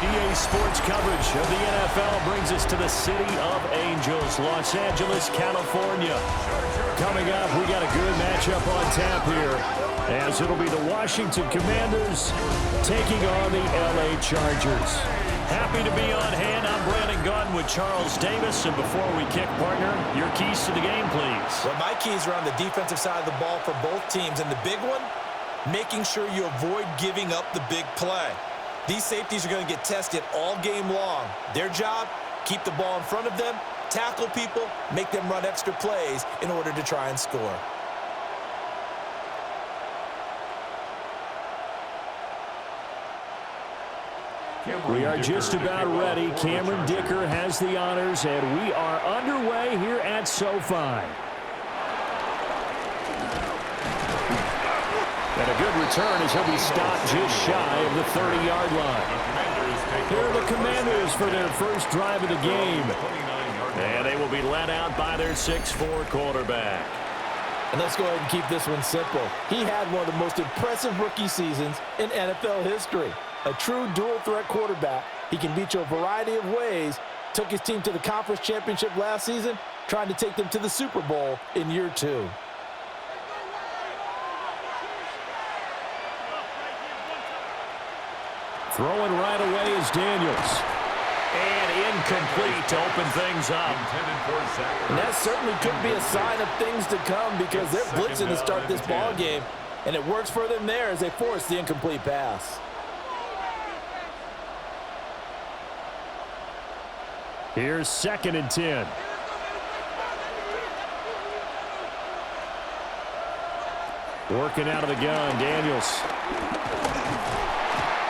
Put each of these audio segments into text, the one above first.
EA Sports coverage of the NFL brings us to the City of Angels, Los Angeles, California. Coming up, we got a good matchup on tap here, as it'll be the Washington Commanders taking on the LA Chargers. Happy to be on hand. I'm Brandon Gunn with Charles Davis. And before we kick, partner, your keys to the game, please. Well, my keys are on the defensive side of the ball for both teams. And the big one, making sure you avoid giving up the big play. These safeties are going to get tested all game long. Their job, keep the ball in front of them, tackle people, make them run extra plays in order to try and score. We are just about ready. Cameron Dicker has the honors, and we are underway here at SoFi. And a good return as he'll be stopped just shy of the 30-yard line. Here are the Commanders for their first drive of the game. And they will be led out by their 6'4" quarterback. And let's go ahead and keep this one simple. He had one of the most impressive rookie seasons in NFL history. A true dual-threat quarterback. He can beat you a variety of ways. Took his team to the conference championship last season, trying to take them to the Super Bowl in year 2. Throwing right away is Daniels. And incomplete to open things up. And that certainly could be a sign of things to come because they're blitzing to start this ball game. And it works for them there as they force the incomplete pass. Here's 2nd and 10. Working out of the gun, Daniels.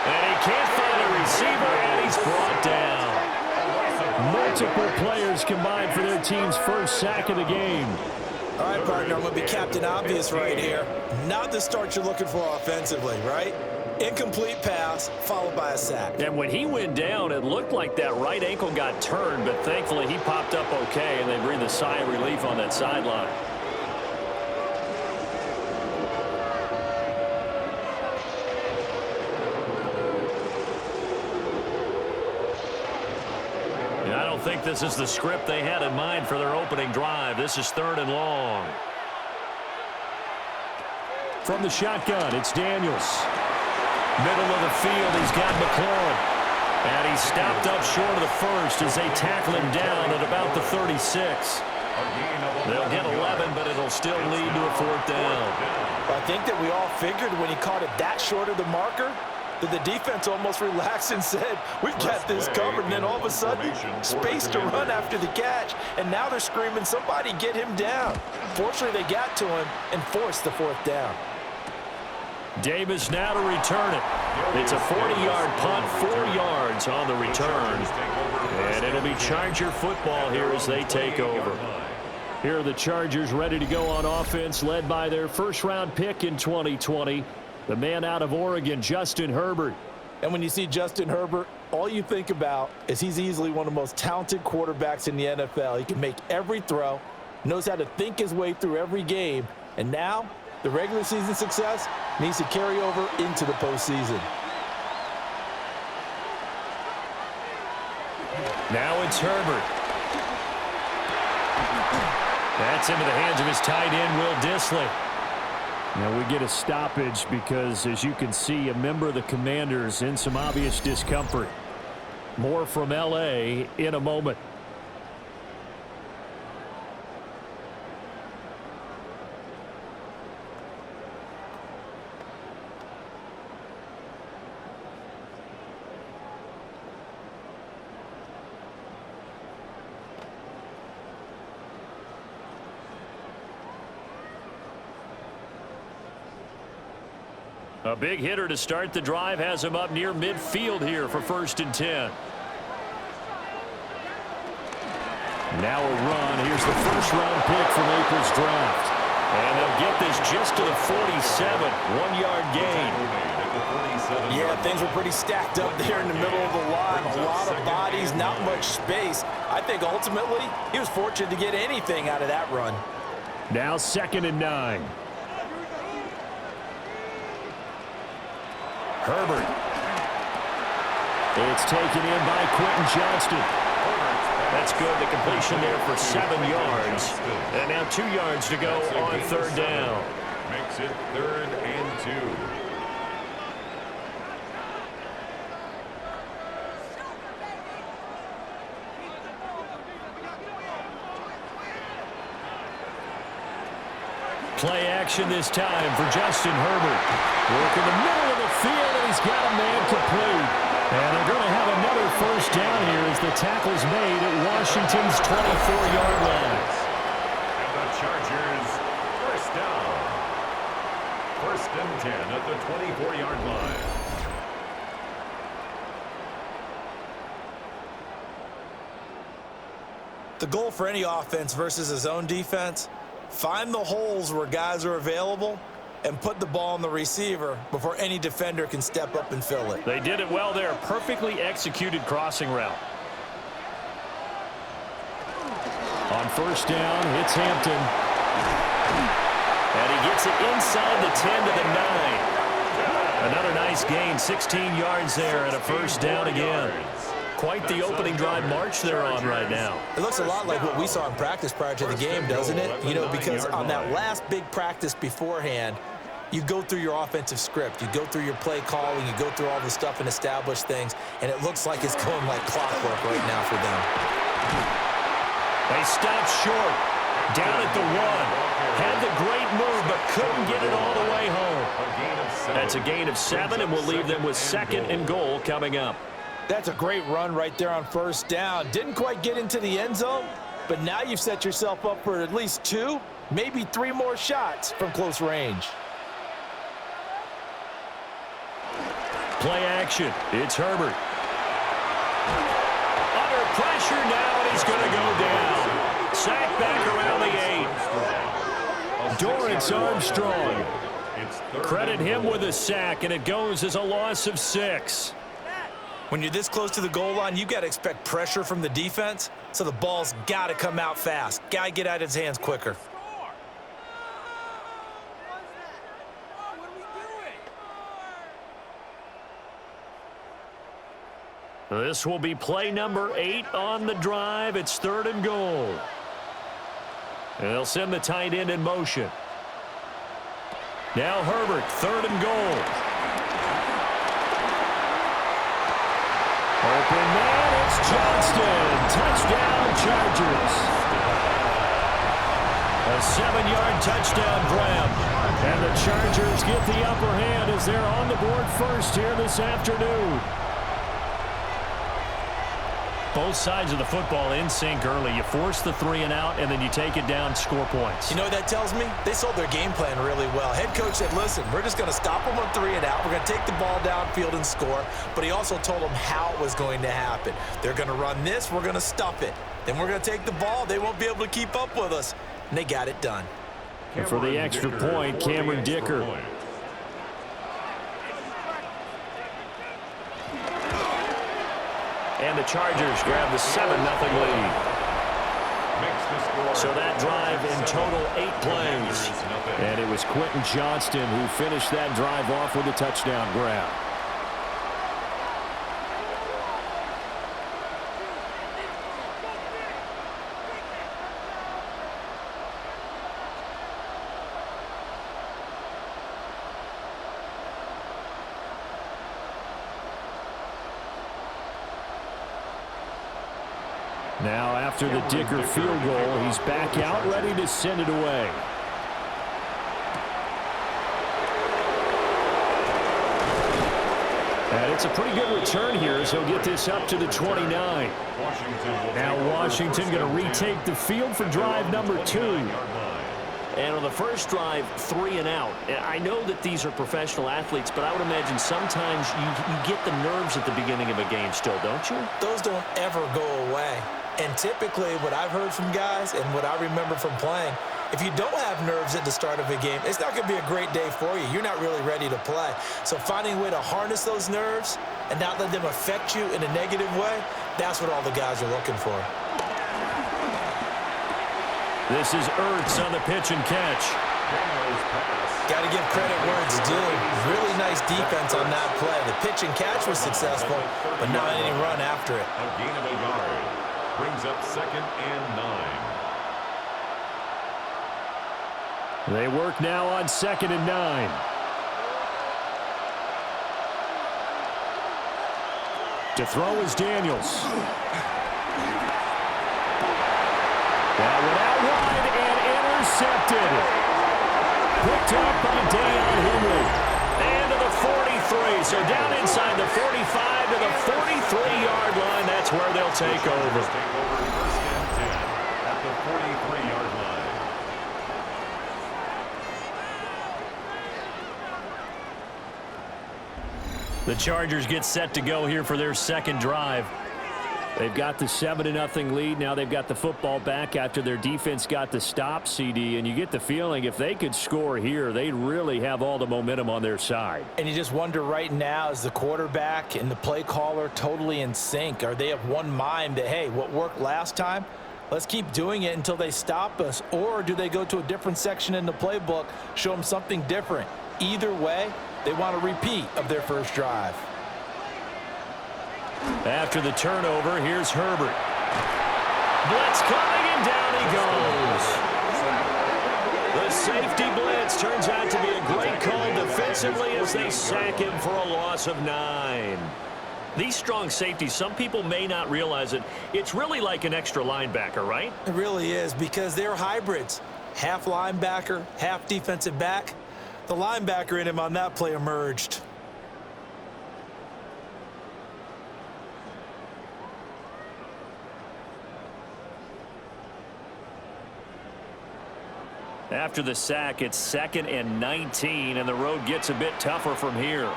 And he can't find a receiver, and he's brought down. Multiple players combined for their team's first sack of the game. All right, partner, I'm going to be Captain Obvious right here. Not the start you're looking for offensively, right? Incomplete pass, followed by a sack. And when he went down, it looked like that right ankle got turned, but thankfully he popped up okay, and they breathed a sigh of relief on that sideline. And I don't think this is the script they had in mind for their opening drive. This is 3rd and long. From the shotgun, it's Daniels. Middle of the field, he's got McLaurin. And he's stopped up short of the first as they tackle him down at about the 36. They'll get 11, but it'll still lead to a 4th down. I think that we all figured when he caught it that short of the marker that the defense almost relaxed and said, we've got this covered. And then all of a sudden, space to run after the catch. And now they're screaming, somebody get him down. Fortunately, they got to him and forced the 4th down. Davis now to return it. It's a 40-yard punt, 4 yards on the return. And it'll be Charger football here as they take over. Here are the Chargers ready to go on offense, led by their first-round pick in 2020, the man out of Oregon, Justin Herbert. And when you see Justin Herbert, all you think about is he's easily one of the most talented quarterbacks in the NFL. He can make every throw, knows how to think his way through every game, and now the regular season success needs to carry over into the postseason. Now it's Herbert. That's into the hands of his tight end, Will Dissly. Now we get a stoppage because, as you can see, a member of the Commanders in some obvious discomfort. More from LA in a moment. A big hitter to start the drive has him up near midfield here for 1st and 10. Now a run. Here's the first-round pick from April's draft. And they'll get this just to the 47. 1-yard gain. Yeah, things were pretty stacked up there in the middle of the line. A lot of bodies, not much space. I think ultimately he was fortunate to get anything out of that run. Now 2nd and 9. Herbert. It's taken in by Quentin Johnston. That's good. The completion there for 7 yards. And now 2 yards to go on third down. Makes it 3rd and 2. Play action this time for Justin Herbert. Work in the middle of the field, and he's got a man complete. And they're going to have another first down here as the tackle's made at Washington's 24-yard line. And the Chargers, first down. 1st and 10 at the 24-yard line. The goal for any offense versus his own defense, find the holes where guys are available and put the ball on the receiver before any defender can step up and fill it. They did it well there. Perfectly executed crossing route. On first down, it's Hampton. And he gets it inside the 10 to the 9. Another nice gain, 16 yards there and a first down again. Quite the opening drive march they're on right now. It looks a lot like what we saw in practice prior to the game, doesn't it? You know, because on that last big practice beforehand, you go through your offensive script. You go through your play calling. You go through all the stuff and establish things. And it looks like it's going like clockwork right now for them. They stopped short. Down at the 1. Had the great move, but couldn't get it all the way home. That's a gain of 7, and we'll leave them with 2nd and goal coming up. That's a great run right there on first down. Didn't quite get into the end zone, but now you've set yourself up for at least 2, maybe 3 more shots from close range. Play action. It's Herbert. Under pressure now, and he's going to go down. Sack back around the 8. Dorrance Armstrong. Credit him with a sack, and it goes as a loss of 6. When you're this close to the goal line, you got to expect pressure from the defense, so the ball's got to come out fast. Got to get out of his hands quicker. This will be play number 8 on the drive. It's 3rd and goal. And they'll send the tight end in motion. Now Herbert, 3rd and goal. Open man, it's Johnston. Touchdown, Chargers. A 7-yard touchdown grab. And the Chargers get the upper hand as they're on the board first here this afternoon. Both sides of the football in sync early. You force the 3 and out, and then you take it down, score points. You know what that tells me? They sold their game plan really well. Head coach said, listen, we're just going to stop them on 3 and out. We're going to take the ball downfield and score. But he also told them how it was going to happen. They're going to run this. We're going to stuff it. Then we're going to take the ball. They won't be able to keep up with us. And they got it done. And for the extra point, Cameron Dicker. And the Chargers grab the 7-0 lead. So that drive in total 8 plays. And it was Quentin Johnston who finished that drive off with a touchdown grab. Now, after the Dicker field goal, he's back out, ready to send it away. And it's a pretty good return here as he'll get this up to the 29. Now Washington going to retake the field for drive number 2. And on the first drive, 3 and out. I know that these are professional athletes, but I would imagine sometimes you get the nerves at the beginning of a game still, don't you? Those don't ever go away. And typically what I've heard from guys and what I remember from playing, if you don't have nerves at the start of a game, it's not going to be a great day for you. You're not really ready to play. So finding a way to harness those nerves and not let them affect you in a negative way, that's what all the guys are looking for. This is Ertz on the pitch and catch. Got to give credit where it's due. Really nice defense on that play. The pitch and catch was successful, but not any run after it. A gain of a yard. Brings up 2nd and 9. They work now on 2nd and 9. To throw is Daniels. That went out wide and intercepted. Picked up by Deion Henry. And to the 43. So down inside the 45 to the 43-yard line. That's where they'll take over. Take over 1st and 10 at the 43-yard line. The Chargers get set to go here for their second drive. They've got the 7-0 lead. Now they've got the football back after their defense got the stop, CD. And you get the feeling if they could score here, they'd really have all the momentum on their side. And you just wonder right now, is the quarterback and the play caller totally in sync? Are they of one mind that, hey, what worked last time, let's keep doing it until they stop us? Or do they go to a different section in the playbook, show them something different? Either way, they want a repeat of their first drive. After the turnover, here's Herbert. Blitz coming, and down he goes. The safety blitz turns out to be a great call defensively as they sack him for a loss of 9. These strong safeties, some people may not realize it. It's really like an extra linebacker, right? It really is, because they're hybrids. Half linebacker, half defensive back. The linebacker in him on that play emerged. After the sack, it's 2nd and 19, and the road gets a bit tougher from here.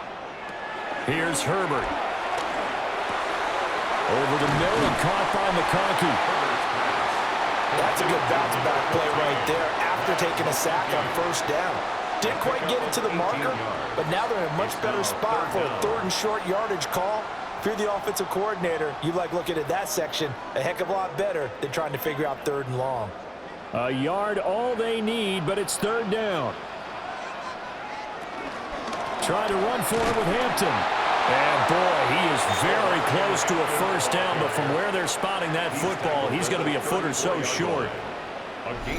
Here's Herbert. Over the middle and caught by McConkey. That's a good bounce-back play right there after taking a sack on 1st down. Didn't quite get it to the marker, but now they're in a much better spot for a 3rd and short yardage call. If you're the offensive coordinator, you like looking at that section a heck of a lot better than trying to figure out 3rd and long. A yard all they need, but it's 3rd down. Try to run for it with Hampton. And boy, he is very close to a 1st down, but from where they're spotting that football, he's going to be a foot or so short.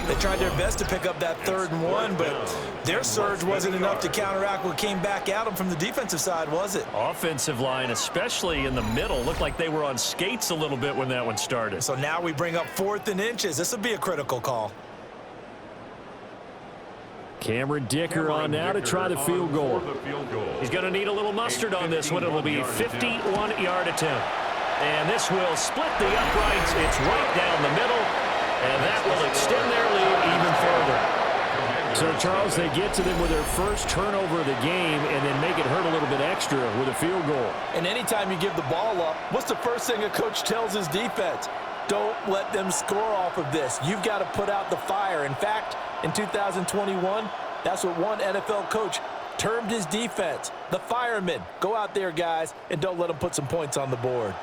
They tried their best to pick up that 3rd and 1, but their surge wasn't enough to counteract what came back at them from the defensive side, was it? Offensive line, especially in the middle, looked like they were on skates a little bit when that one started. So now we bring up 4th and inches. This will be a critical call. Cameron Dicker on now to try the field goal. He's going to need a little mustard on this one. It'll be a 51-yard attempt. And this will split the uprights. It's right down the middle. And that will extend their lead even further. So, Charles, they get to them with their first turnover of the game and then make it hurt a little bit extra with a field goal. And anytime you give the ball up, what's the first thing a coach tells his defense? Don't let them score off of this. You've got to put out the fire. In fact, in 2021, that's what one NFL coach termed his defense, the firemen. Go out there, guys, and don't let them put some points on the board.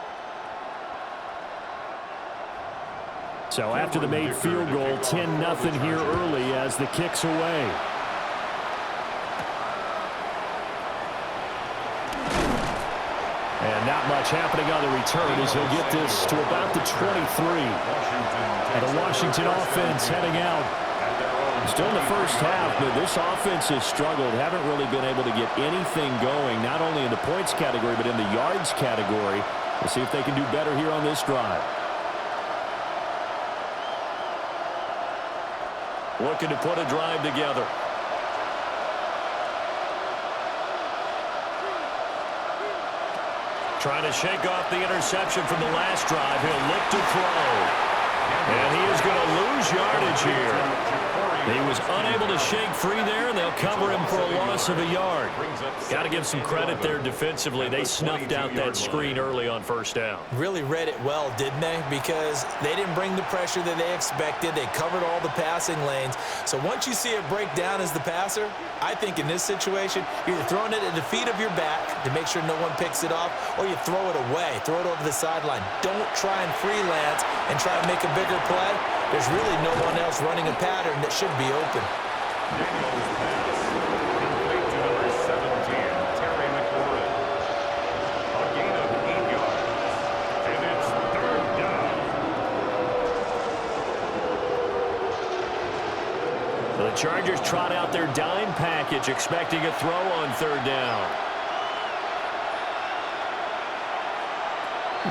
So after the made field goal, 10-0 here early as the kick's away. And not much happening on the return as he'll get this to about the 23. And the Washington offense heading out. Still in the first half, but this offense has struggled. Haven't really been able to get anything going, not only in the points category, but in the yards category. We'll see if they can do better here on this drive. Looking to put a drive together. Trying to shake off the interception from the last drive. He'll look to throw. And he is going to lose yardage here. He was unable to shake free there, and they'll cover him for a loss of a yard. Got to give some credit there defensively. They snuffed out that screen early on 1st down. Really read it well, didn't they? Because they didn't bring the pressure that they expected. They covered all the passing lanes. So once you see it break down as the passer, I think in this situation, you're either throwing it at the feet of your back to make sure no one picks it off, or you throw it away, throw it over the sideline. Don't try and freelance and try and make a bigger play. There's really no one else running a pattern that should be open. Daniels pass. Complete to number 17, Terry McLaurin. A gain of 8 yards. And it's third down. The Chargers trot out their dime package, expecting a throw on third down.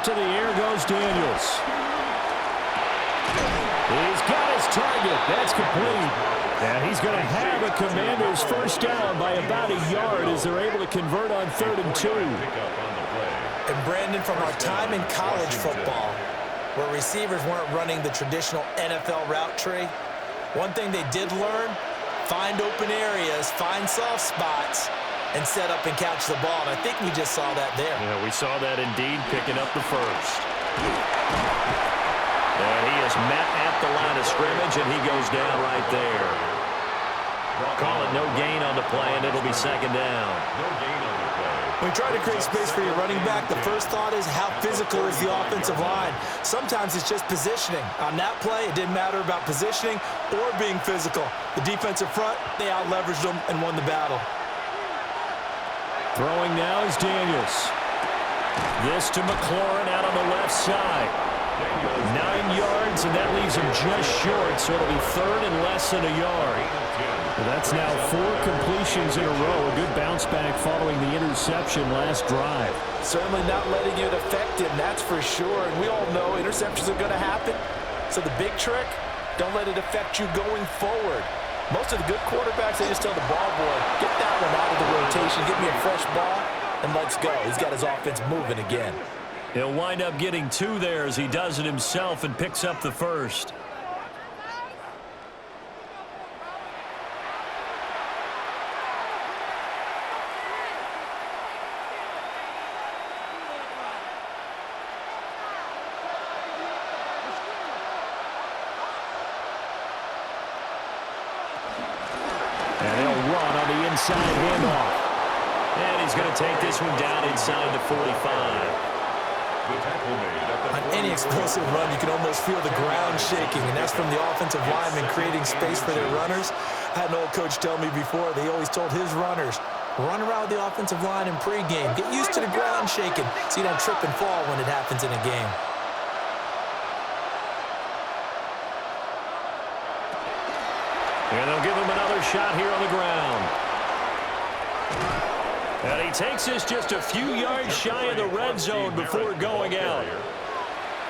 To the air goes Daniels. He's got his target. That's complete. And he's going to have a Commander's first down by about a yard as they're able to convert on 3rd and 2. And Brandon, from our time in college football, where receivers weren't running the traditional NFL route tree, one thing they did learn, find open areas, find soft spots, and set up and catch the ball. And I think we just saw that there. Yeah, we saw that indeed, picking up the first. And he is met at the line of scrimmage, and he goes down right there. Call it no gain on the play, and it'll be second down. No gain on the play. When you try to create space for your running back, the first thought is how physical is the offensive line. Sometimes it's just positioning. On that play, it didn't matter about positioning or being physical. The defensive front, they out-leveraged them and won the battle. Throwing now is Daniels. This to McLaurin out on the left side. 9 yards, and that leaves him just short, so it'll be third and less than a yard. Well, that's now 4 completions in a row. A good bounce back following the interception last drive. Certainly not letting it affect him, that's for sure. And we all know interceptions are going to happen. So the big trick, don't let it affect you going forward. Most of the good quarterbacks, they just tell the ball boy, get that one out of the rotation, give me a fresh ball, and let's go. He's got his offense moving again. He'll wind up getting 2 there as he does it himself and picks up the first. And they'll run on the inside handoff. And he's going to take this one down inside the 45. On any explosive run, you can almost feel the ground shaking, and that's from the offensive linemen creating space for their runners. I had an old coach tell me before, they always told his runners, run around the offensive line in pregame. Get used to the ground shaking so you don't trip and fall when it happens in a game. And they'll give him another shot here on the ground. And he takes this just a few yards shy of the red zone before going out.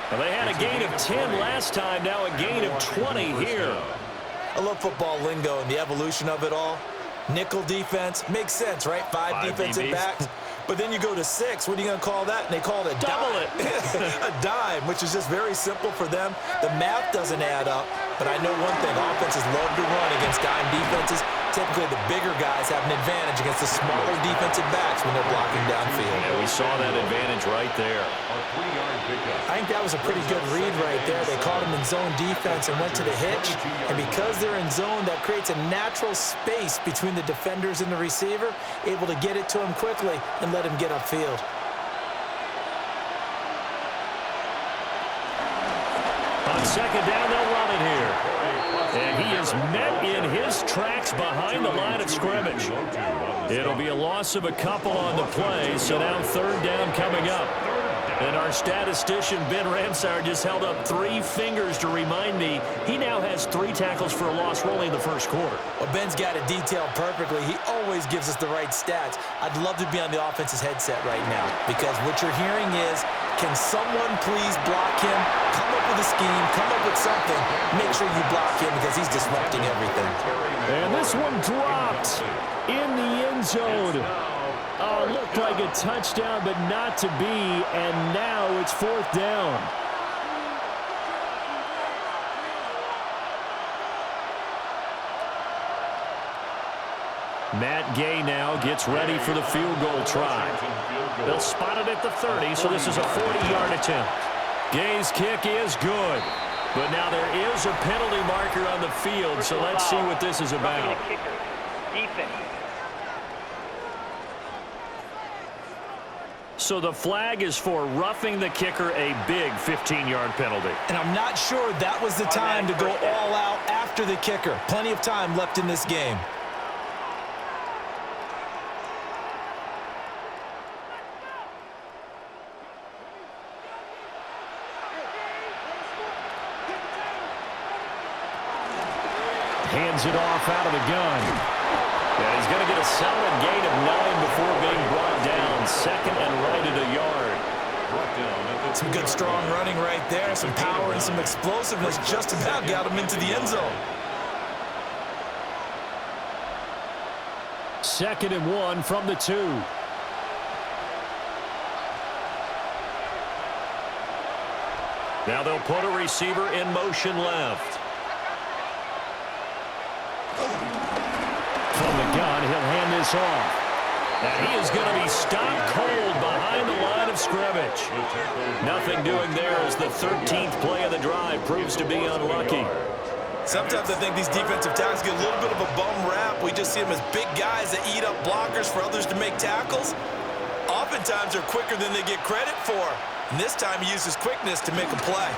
Well, they had a gain of 10 last time, now a gain of 20 here. I love football lingo and the evolution of it all. Nickel defense makes sense, right? 5 defensive backs. But then you go to 6. What are you going to call that? And they call it a dime. A dime, which is just very simple for them. The math doesn't add up. But I know one thing. Offenses love to run against dime defenses. Typically, the bigger guys have an advantage against the smaller defensive backs when they're blocking downfield. Yeah, we saw that advantage right there. I think that was a pretty good read right there. They caught him in zone defense and went to the hitch. And because they're in zone, that creates a natural space between the defenders and the receiver, able to get it to him quickly and let him get upfield. On second down, they'll run it here. And he is met in his tracks behind the line of scrimmage. It'll be a loss of a couple on the play, so now third down coming up. And our statistician, Ben Ramsauer, just held up 3 fingers to remind me he now has 3 tackles for a loss only in the first quarter. Well, Ben's got it detailed perfectly. He always gives us the right stats. I'd love to be on the offense's headset right now because what you're hearing is, can someone please block him? Come up with a scheme, come up with something. Make sure you block him because he's disrupting everything. And this one dropped in the end zone. Looked like a touchdown, but not to be, and now it's fourth down. Matt Gay now gets ready for the field goal try. They'll spot it at the 30, so this is a 40-yard attempt. Gay's kick is good, but now there is a penalty marker on the field, so let's see what this is about. So the flag is for roughing the kicker, a big 15-yard penalty. And I'm not sure that was the time to go all out after the kicker. Plenty of time left in this game. Hands it off out of the gun. And he's going to get a solid gain of 9 before being brought down. Second and right at a yard. Some good strong running right there. Some power and some explosiveness just about got him into the end zone. Second and 1 from the 2. Now they'll put a receiver in motion left. From the gun, he'll hand this off. And he is going to be stopped cold behind the line of scrimmage. Nothing doing there as the 13th play of the drive proves to be unlucky. Sometimes I think these defensive tackles get a little bit of a bum rap. We just see them as big guys that eat up blockers for others to make tackles. Oftentimes they're quicker than they get credit for. And this time he uses quickness to make a play.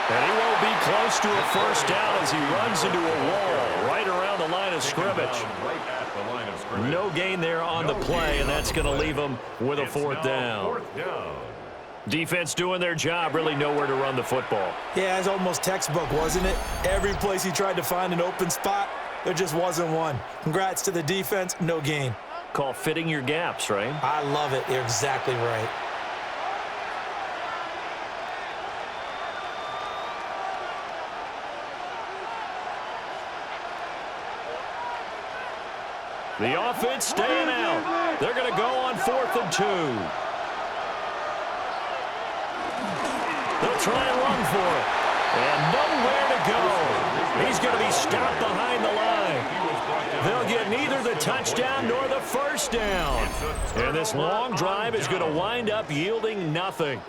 And he won't be close to a first down as he runs into a wall right around the line of scrimmage. No gain there on the play, and that's going to leave him with a fourth down. Defense doing their job, really nowhere to run the football. Yeah, it's almost textbook, wasn't it? Every place he tried to find an open spot, there just wasn't one. Congrats to the defense, no gain. Call fitting your gaps, right? I love it. You're exactly right. The offense staying out. They're going to go on 4th and 2. They'll try and run for it. And nowhere to go. He's going to be stopped behind the line. They'll get neither the touchdown nor the first down. And this long drive is going to wind up yielding nothing.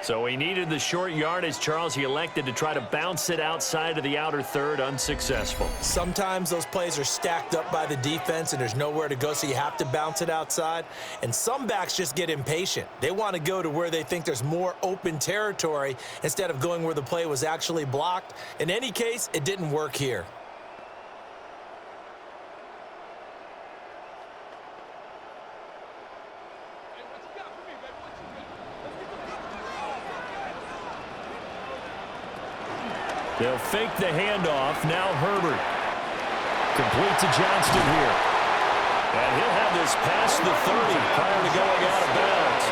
So he needed the short yardage, Charles. He elected to try to bounce it outside of the outer third, unsuccessful. Sometimes those plays are stacked up by the defense and there's nowhere to go, so you have to bounce it outside. And some backs just get impatient. They want to go to where they think there's more open territory instead of going where the play was actually blocked. In any case, it didn't work here. They'll fake the handoff. Now Herbert. Complete to Johnston here. And he'll have this past the 30 prior to going out of bounds.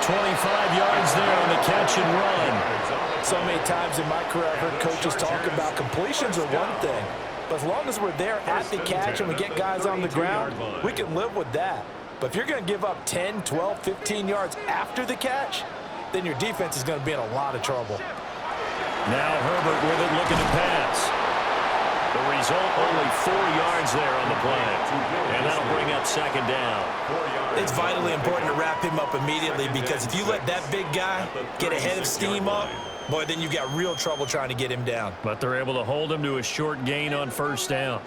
25 yards there on the catch and run. So many times in my career I've heard coaches talk about completions are one thing. But as long as we're there at the catch and we get guys on the ground, we can live with that. But if you're going to give up 10, 12, 15 yards after the catch, then your defense is going to be in a lot of trouble. Now Herbert with it, looking to pass. The result, only 4 yards there on the play. And that'll bring up second down. It's vitally important to wrap him up immediately because if you let that big guy get ahead of steam up, boy, then you've got real trouble trying to get him down. But they're able to hold him to a short gain on first down.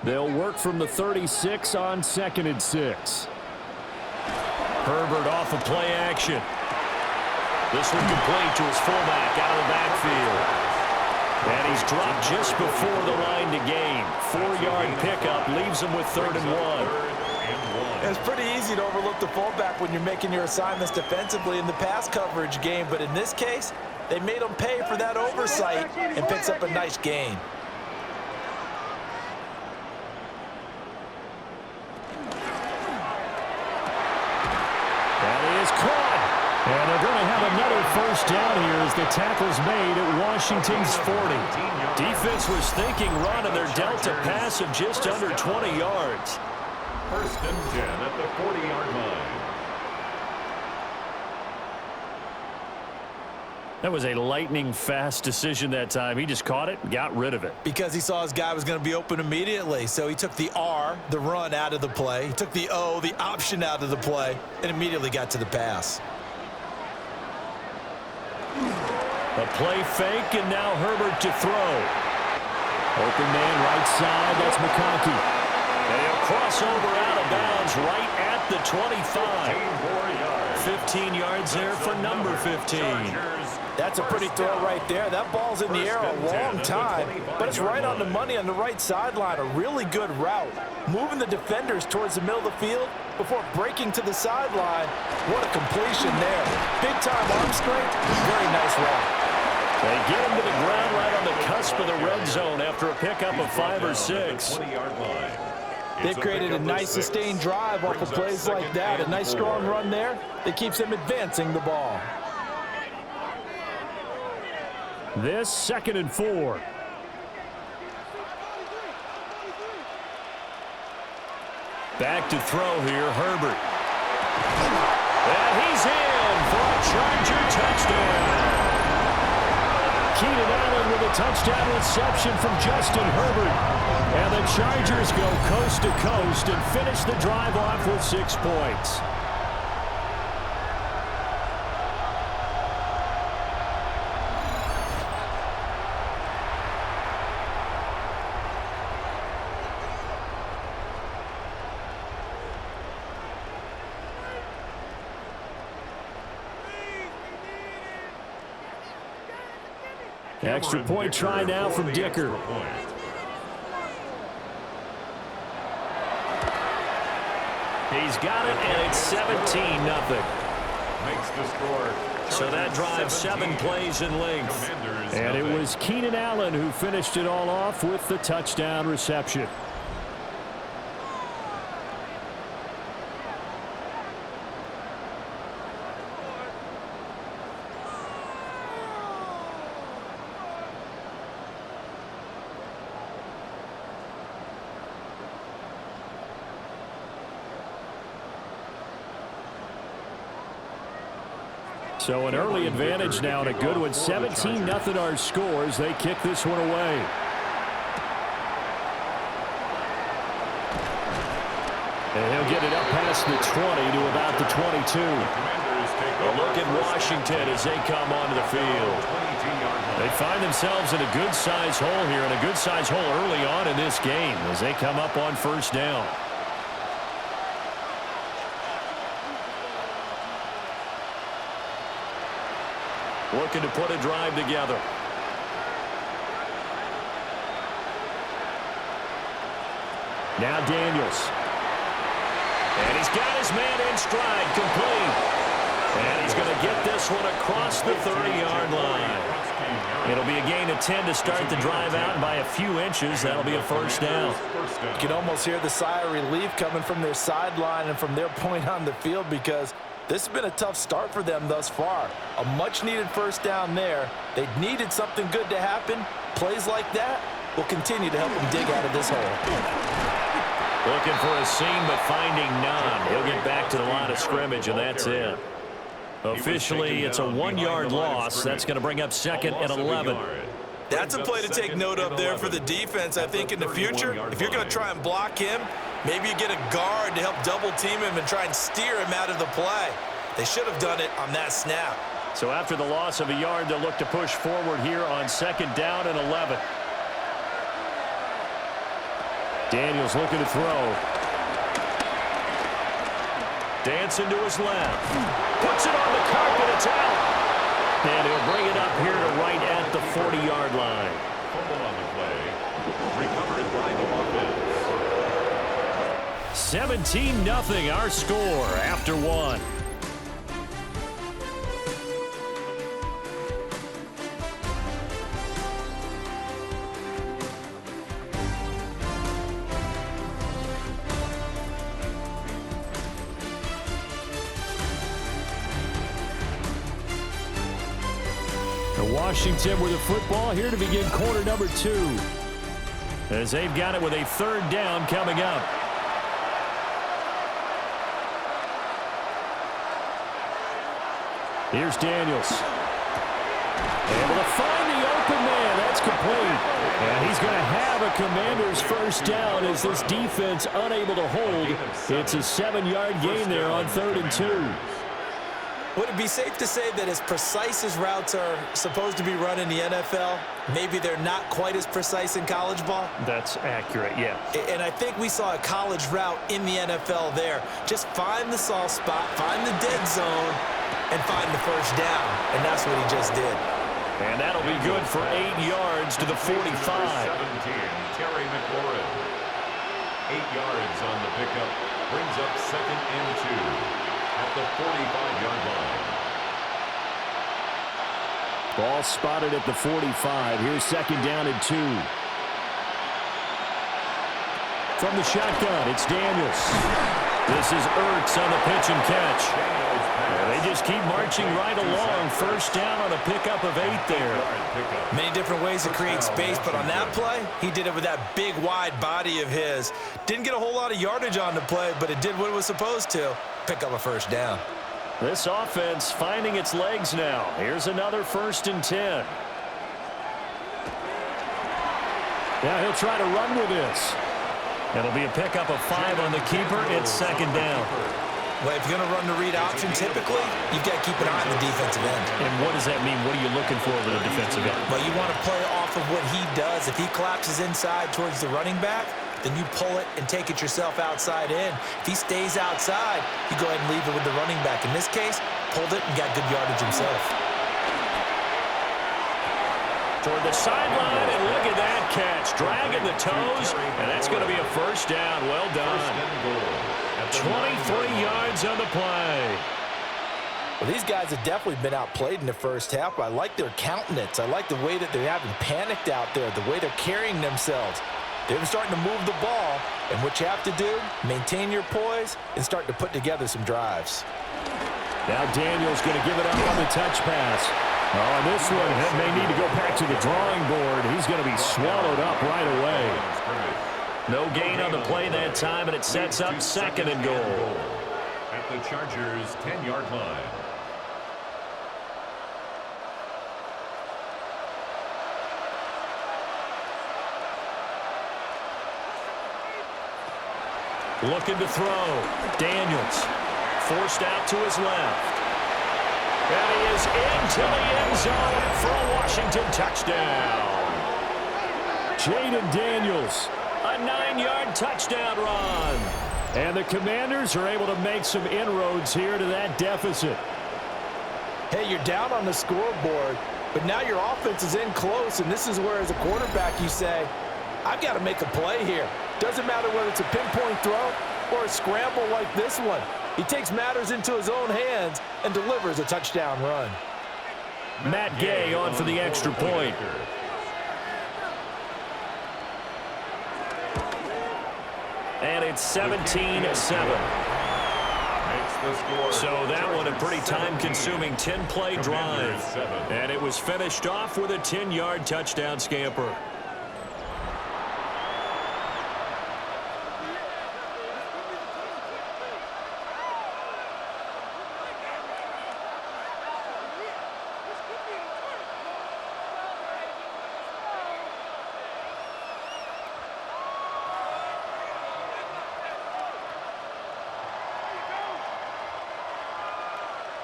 They'll work from the 36 on 2nd and 6. Herbert off of play action. This one complete to his fullback out of the backfield. And he's dropped just before the line to gain. 4-yard pickup leaves him with 3rd and 1. It's pretty easy to overlook the fullback when you're making your assignments defensively in the pass coverage game. But in this case, they made him pay for that oversight and picks up a nice gain. That is caught. And they're going to have another first down here as the tackle's made at Washington's 40. Defense was thinking run, and they're dealt a pass of just under 20 yards. 1st and 10 at the 40-yard line. That was a lightning-fast decision that time. He just caught it and got rid of it. Because he saw his guy was going to be open immediately. So he took the R, the run, out of the play. He took the O, the option, out of the play, and immediately got to the pass. A play fake, and now Herbert to throw. Open man right side, that's McConkey. They'll cross over out of bounds right at the 25. 15 yards there for number 15. That's a pretty throw right there. That ball's in the air a long time, but it's right on the money on the right sideline. A really good route. Moving the defenders towards the middle of the field before breaking to the sideline. What a completion there. Big-time arm strength. Very nice route. They get him to the ground right on the cusp of the red zone after a pickup of 5 or 6. They've created a nice sustained drive off of plays like that. A nice strong run there that keeps them advancing the ball. This 2nd and 4. Back to throw here, Herbert. And he's in for a Charger touchdown. Keenan Allen with a touchdown reception from Justin Herbert. And the Chargers go coast to coast and finish the drive off with 6 points. Extra point try now from Dicker. He's got it, and it's 17-0. So that drive 7 plays in length. And it was Keenan Allen who finished it all off with the touchdown reception. So an early advantage now and a good one. 17-0 our scores. They kick this one away. And he'll get it up past the 20 to about the 22. A look at Washington as they come onto the field. They find themselves in a good-sized hole here, and a good-sized hole early on in this game as they come up on 1st down. Looking to put a drive together. Now Daniels. And he's got his man in stride, complete. And he's going to get this one across the 30-yard line. It'll be a gain of 10 to start the drive out, and by a few inches, that'll be a 1st down. You can almost hear the sigh of relief coming from their sideline and from their point on the field, because this has been a tough start for them thus far. A much-needed 1st down there. They needed something good to happen. Plays like that will continue to help them dig out of this hole. Looking for a seam, but finding none. He'll get back to the line of scrimmage, and that's it. Officially, it's a 1-yard loss. That's going to bring up 2nd and 11. That's a play to take note of there for the defense. I think in the future, if you're going to try and block him, maybe you get a guard to help double-team him and try and steer him out of the play. They should have done it on that snap. So after the loss of a yard, they'll look to push forward here on 2nd down and 11. Daniels looking to throw. Dancing to his left. Puts it on the carpet. It's out. And he'll bring it up here to right at the 40-yard line. Fumble on the play. Recovered by the offense. 17-0 our score after 1. Washington with the football here to begin quarter number 2. As they've got it with a 3rd down coming up. Here's Daniels. Able to find the open man. That's complete. And he's going to have a Commanders 1st down as this defense unable to hold. It's a 7-yard gain there on 3rd and 2. Would it be safe to say that as precise as routes are supposed to be run in the NFL, maybe they're not quite as precise in college ball? That's accurate, yeah. And I think we saw a college route in the NFL there. Just find the soft spot, find the dead zone, and find the first down. And that's what he just did. And that'll be good for 8 yards to the 45. 17, Terry McLaurin. 8 yards on the pickup. Brings up 2nd and 2 at the 45-yard line. Ball spotted at the 45. Here's 2nd down and 2. From the shotgun, it's Daniels. This is Ertz on the pitch and catch. They just keep marching right along. First down on a pickup of 8 there. Many different ways to create space, but on that play, he did it with that big, wide body of his. Didn't get a whole lot of yardage on the play, but it did what it was supposed to. Pick up a first down. This offense finding its legs now. Here's another 1st and 10. Now he'll try to run with this. It'll be a pickup of 5 on the keeper. It's 2nd down. Well, if you're going to run the read option, typically, you've got to keep an eye on the defensive end. And what does that mean? What are you looking for with a defensive end? Well, you want to play off of what he does. If he collapses inside towards the running back, then you pull it and take it yourself outside in. If he stays outside, you go ahead and leave it with the running back. In this case, pulled it and got good yardage himself. Toward the sideline, and look at that catch. Dragging the toes, and that's going to be a first down. Well done. 23 yards on the play. Well, these guys have definitely been outplayed in the first half. I like their countenance. I like the way that they haven't panicked out there, the way they're carrying themselves. They're starting to move the ball, and what you have to do, maintain your poise and start to put together some drives. Now Daniels going to give it up on the touch pass. Oh, and this one may need to go back to the drawing board. He's going to be swallowed up right away. No gain on the play that time, and it sets up 2nd and goal. At the Chargers' 10-yard line. Looking to throw. Daniels forced out to his left. And he is into the end zone for a Washington touchdown. Jaden Daniels, a 9-yard touchdown run. And the Commanders are able to make some inroads here to that deficit. Hey, you're down on the scoreboard, but now your offense is in close, and this is where, as a quarterback, you say, I've got to make a play here. Doesn't matter whether it's a pinpoint throw or a scramble like this one. He takes matters into his own hands and delivers a touchdown run. Matt Gay on for the extra point. And it's 17-7. So that one a pretty time-consuming 10-play drive. And it was finished off with a 10-yard touchdown scamper.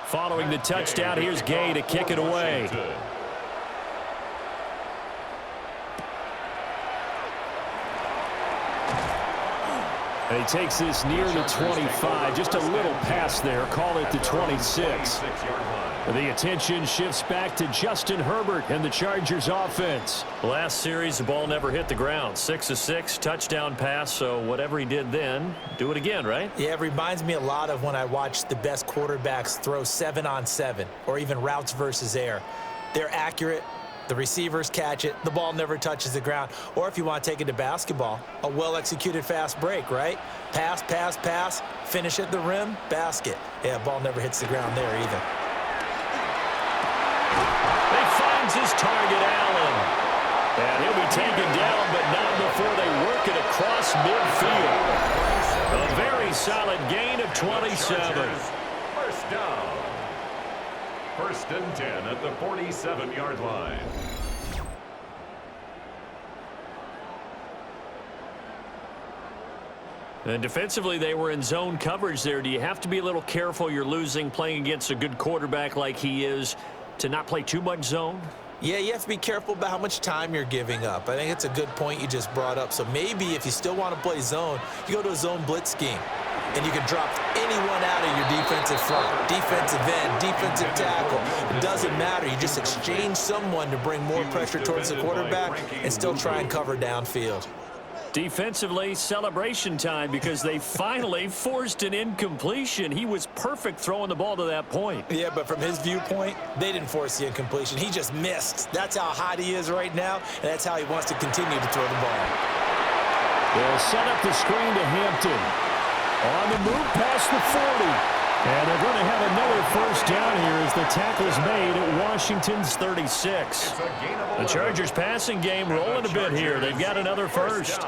Following the touchdown, here's Gay to kick it away. And he takes this near the 25. Just a little pass there. Call it the 26. The attention shifts back to Justin Herbert and the Chargers offense. Last series, the ball never hit the ground. 6 of 6, touchdown pass. So whatever he did then, do it again, right? Yeah, it reminds me a lot of when I watched the best quarterbacks throw 7-on-7 or even routes versus air. They're accurate. The receivers catch it. The ball never touches the ground. Or if you want to take it to basketball, a well-executed fast break, right? Pass, pass, pass, finish at the rim, basket. Yeah, ball never hits the ground there either. He finds his target, Allen. And he'll be taken down, but not before they work it across midfield. A very solid gain of 27. First down. 1st and 10 at the 47-yard line. And defensively, they were in zone coverage there. Do you have to be a little careful? You're losing playing against a good quarterback like he is to not play too much zone? Yeah, you have to be careful about how much time you're giving up. I think it's a good point you just brought up. So maybe if you still want to play zone, you go to a zone blitz scheme. And you can drop anyone out of your defensive front, defensive end, defensive tackle. It doesn't matter. You just exchange someone to bring more pressure towards the quarterback and still try and cover downfield. Defensively, celebration time because they finally forced an incompletion. He was perfect throwing the ball to that point. Yeah, but from his viewpoint, they didn't force the incompletion. He just missed. That's how hot he is right now, and that's how he wants to continue to throw the ball. They'll set up the screen to Hampton. On the move past the 40. And they're going to have another first down here as the tackle's made at Washington's 36. The Chargers passing game rolling a bit here. They've got another first.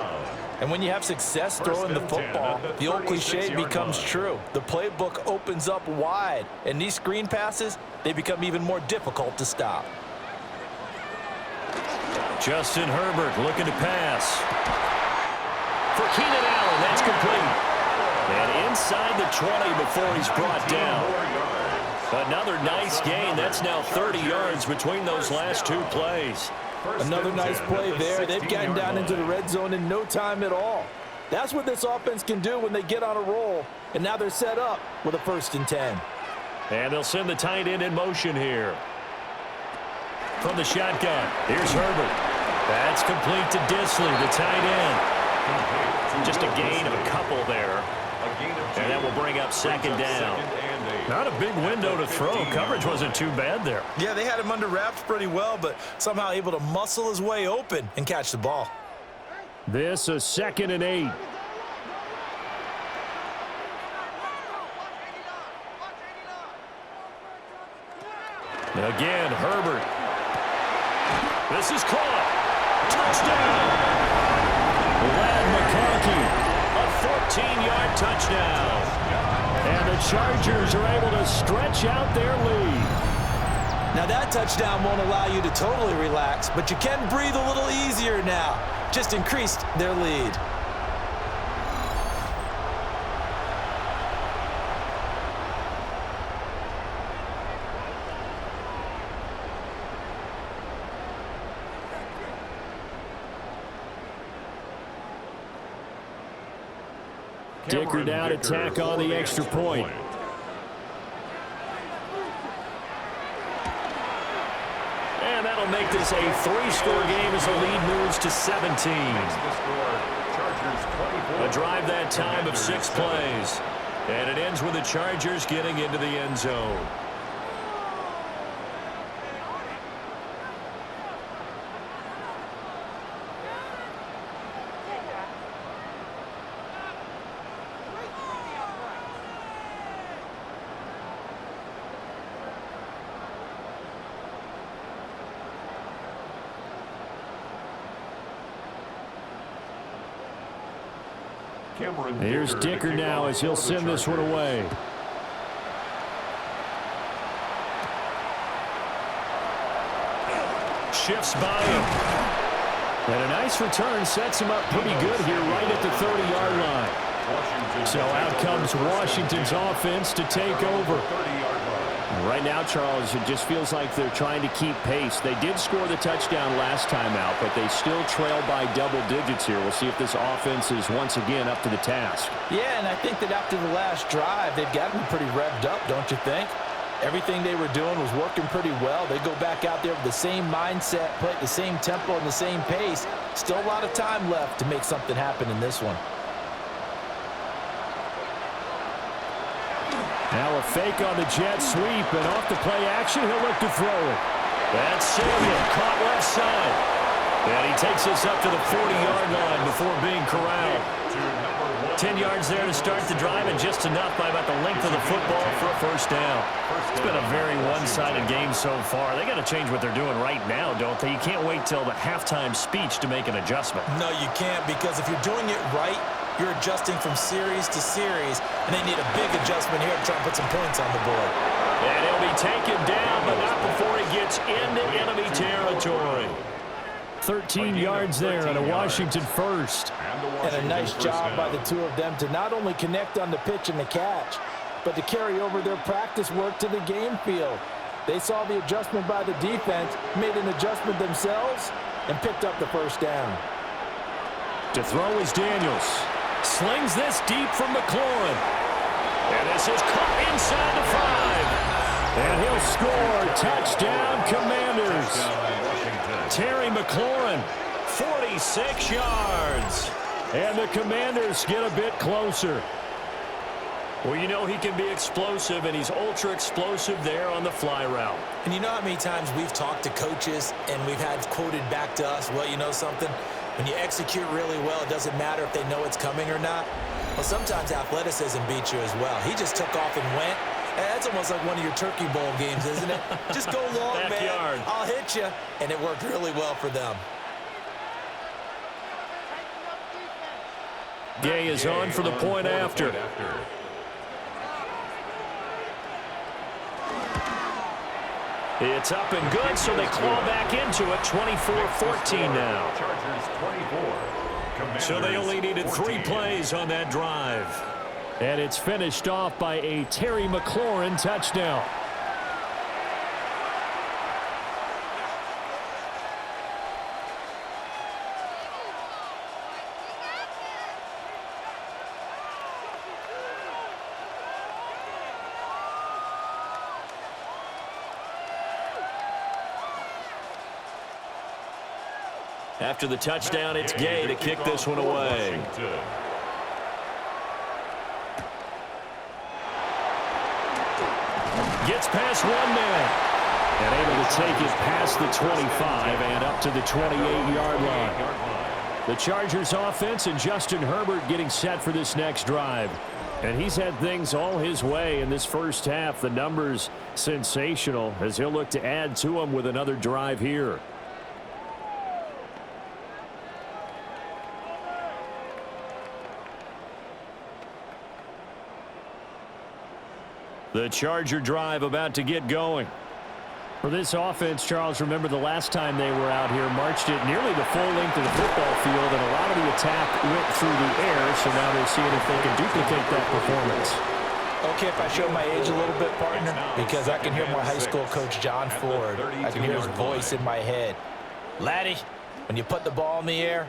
And when you have success throwing the football, the old cliche becomes true. The playbook opens up wide. And these screen passes, they become even more difficult to stop. Justin Herbert looking to pass. For Keenan Allen, that's complete. And inside the 20 before he's brought down. Another nice gain. That's now 30 yards between those last two plays. Another nice play there. They've gotten down into the red zone in no time at all. That's what this offense can do when they get on a roll. And now they're set up with a 1st and 10. And they'll send the tight end in motion here. From the shotgun, here's Herbert. That's complete to Disley, the tight end. Just a gain of a couple there. And that will bring up 2nd down. Not a big window to throw. Coverage wasn't too bad there. Yeah, they had him under wraps pretty well, but somehow able to muscle his way open and catch the ball. This is 2nd and 8. Again, Herbert. This is caught. Touchdown. Lad McConkey. 14-yard touchdown. And the Chargers are able to stretch out their lead. Now that touchdown won't allow you to totally relax, but you can breathe a little easier now. Just increased their lead. Dicker down to tack on the extra point. And that'll make this a 3-score game as the lead moves to 17. A drive that time of 6 plays. And it ends with the Chargers getting into the end zone. Here's Dicker now as he'll send this one away. Shifts by him. And a nice return sets him up pretty good here right at the 30-yard line. So out comes Washington's offense to take over. Right now, Charles, it just feels like they're trying to keep pace. They did score the touchdown last time out, but they still trail by double digits here. We'll see if this offense is once again up to the task. Yeah, and I think that after the last drive, they've gotten pretty revved up, don't you think? Everything they were doing was working pretty well. They go back out there with the same mindset, play at the same tempo and the same pace. Still a lot of time left to make something happen in this one. Now a fake on the jet sweep, and off the play action, he'll look to throw it. That's Samuel, caught left side. And he takes us up to the 40-yard line before being corralled. 10 yards there to start the drive, and just enough by about the length of the football for a first down. It's been a very one-sided game so far. They got to change what they're doing right now, don't they? You can't wait till the halftime speech to make an adjustment. No, you can't, because if you're doing it right, you're adjusting from series to series, and they need a big adjustment here to try and put some points on the board. And he'll be taken down, but not before he gets into enemy territory. 13 yards there on a Washington first. And a nice job by the two of them to not only connect on the pitch and the catch, but to carry over their practice work to the game field. They saw the adjustment by the defense, made an adjustment themselves, and picked up the first down. To throw is Daniels. Slings this deep from McLaurin. And this is caught inside the 5. And he'll score. Touchdown, Commanders. Terry McLaurin, 46 yards. And the Commanders get a bit closer. Well, you know he can be explosive, and he's ultra-explosive there on the fly route. And you know how many times we've talked to coaches and we've had quoted back to us, well, you know something? When you execute really well, it doesn't matter if they know it's coming or not. Well, sometimes athleticism beats you as well. He just took off and went. That's almost like one of your Turkey Bowl games, isn't it? Just go long, man. I'll hit you. And it worked really well for them. Gay is on for the point after. It's up and good, so they claw back into it. 24-14 now. So they only needed 3 plays on that drive. And it's finished off by a Terry McLaurin touchdown. After the touchdown, it's Gay to kick this one away. Gets past one man. And able to take it past the 25 and up to the 28-yard line. The Chargers offense and Justin Herbert getting set for this next drive. And he's had things all his way in this first half. The numbers sensational as he'll look to add to them with another drive here. The Charger drive about to get going. For this offense, Charles, remember the last time they were out here, marched it nearly the full length of the football field, and a lot of the attack went through the air, so now they're seeing if they can duplicate that performance. Okay, if I show my age a little bit, partner, because I can hear my high school coach, John Ford. I can hear his voice in my head. Laddie, when you put the ball in the air,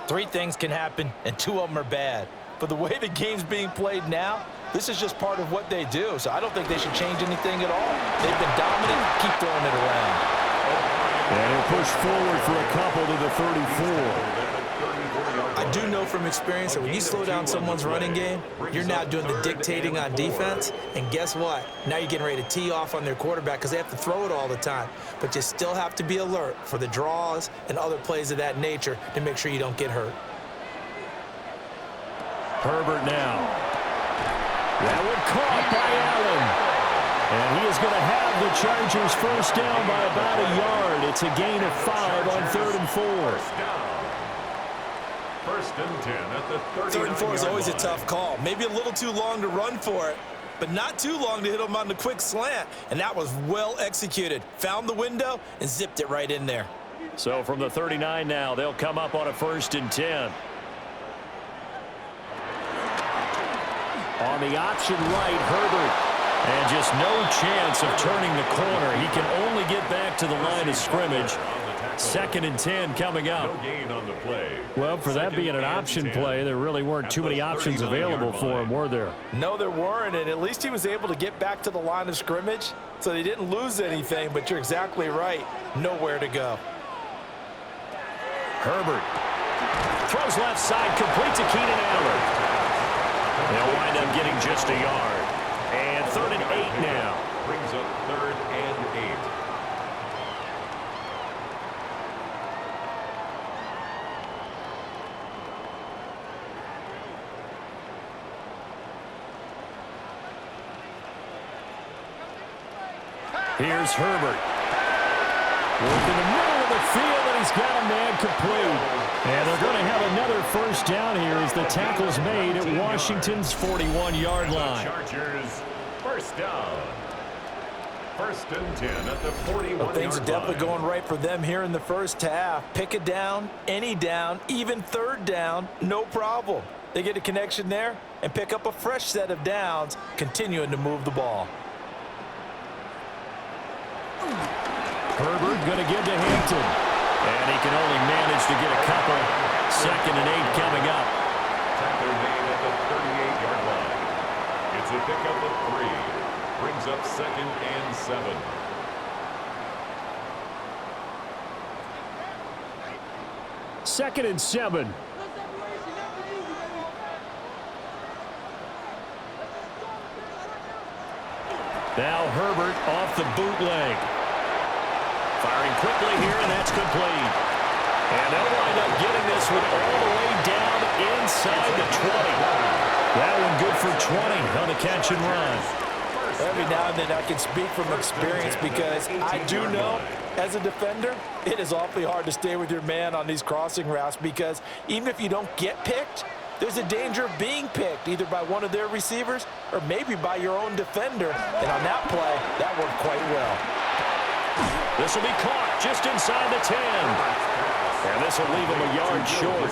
3 things can happen, and 2 of them are bad. But the way the game's being played now, this is just part of what they do. So I don't think they should change anything at all. They've been dominant. Keep throwing it around. And he'll push forward for a couple to the 34. I do know from experience that when you slow down someone's running game, you're now doing the dictating on defense. And guess what? Now you're getting ready to tee off on their quarterback because they have to throw it all the time. But you still have to be alert for the draws and other plays of that nature to make sure you don't get hurt. Herbert now. That one caught by Allen. And he is going to have the Chargers first down by about a yard. It's a gain of 5 on 3rd and 4. First and 10 at the 3rd and 4 is always a tough call. Maybe a little too long to run for it, but not too long to hit him on the quick slant. And that was well executed. Found the window and zipped it right in there. So from the 39 now, they'll come up on a 1st and 10. On the option right, Herbert. And just no chance of turning the corner. He can only get back to the line of scrimmage. 2nd and 10 coming up. No gain on the play. Well, for that being an option play, there really weren't too many options available for him, were there? No, there weren't, and at least he was able to get back to the line of scrimmage, so they didn't lose anything, but you're exactly right. Nowhere to go. Herbert throws left side, complete to Keenan Allen. They'll wind up getting just a yard. And 3rd and 8 now. Brings up 3rd and 8. Here's Herbert. Working the middle of the field, and he's got a man complete. And they're going to have another first down here as the tackle's made at Washington's 41-yard line. Chargers, first down. First and 10 at the 41-yard Well, things are definitely line. going right for them here in the first half. Pick a down, any down, even third down, no problem. They get a connection there and pick up a fresh set of downs, continuing to move the ball. Herbert going to give to Hampton. And he can only manage to get a couple. 2nd and 8 coming up. Tackler made at the 38-yard line. It's a pickup of 3. Brings up 2nd and 7. Second and 7. Now Herbert off the bootleg. Firing quickly here, and that's complete. And they'll wind up getting this one all the way down inside the 20. That one good for 20 on the catch and run. Every now and then I can speak from experience because I do know as a defender, it is awfully hard to stay with your man on these crossing routes because even if you don't get picked, there's a danger of being picked either by one of their receivers or maybe by your own defender. And on that play, that worked quite well. This will be caught just inside the 10. And this will leave him a yard short.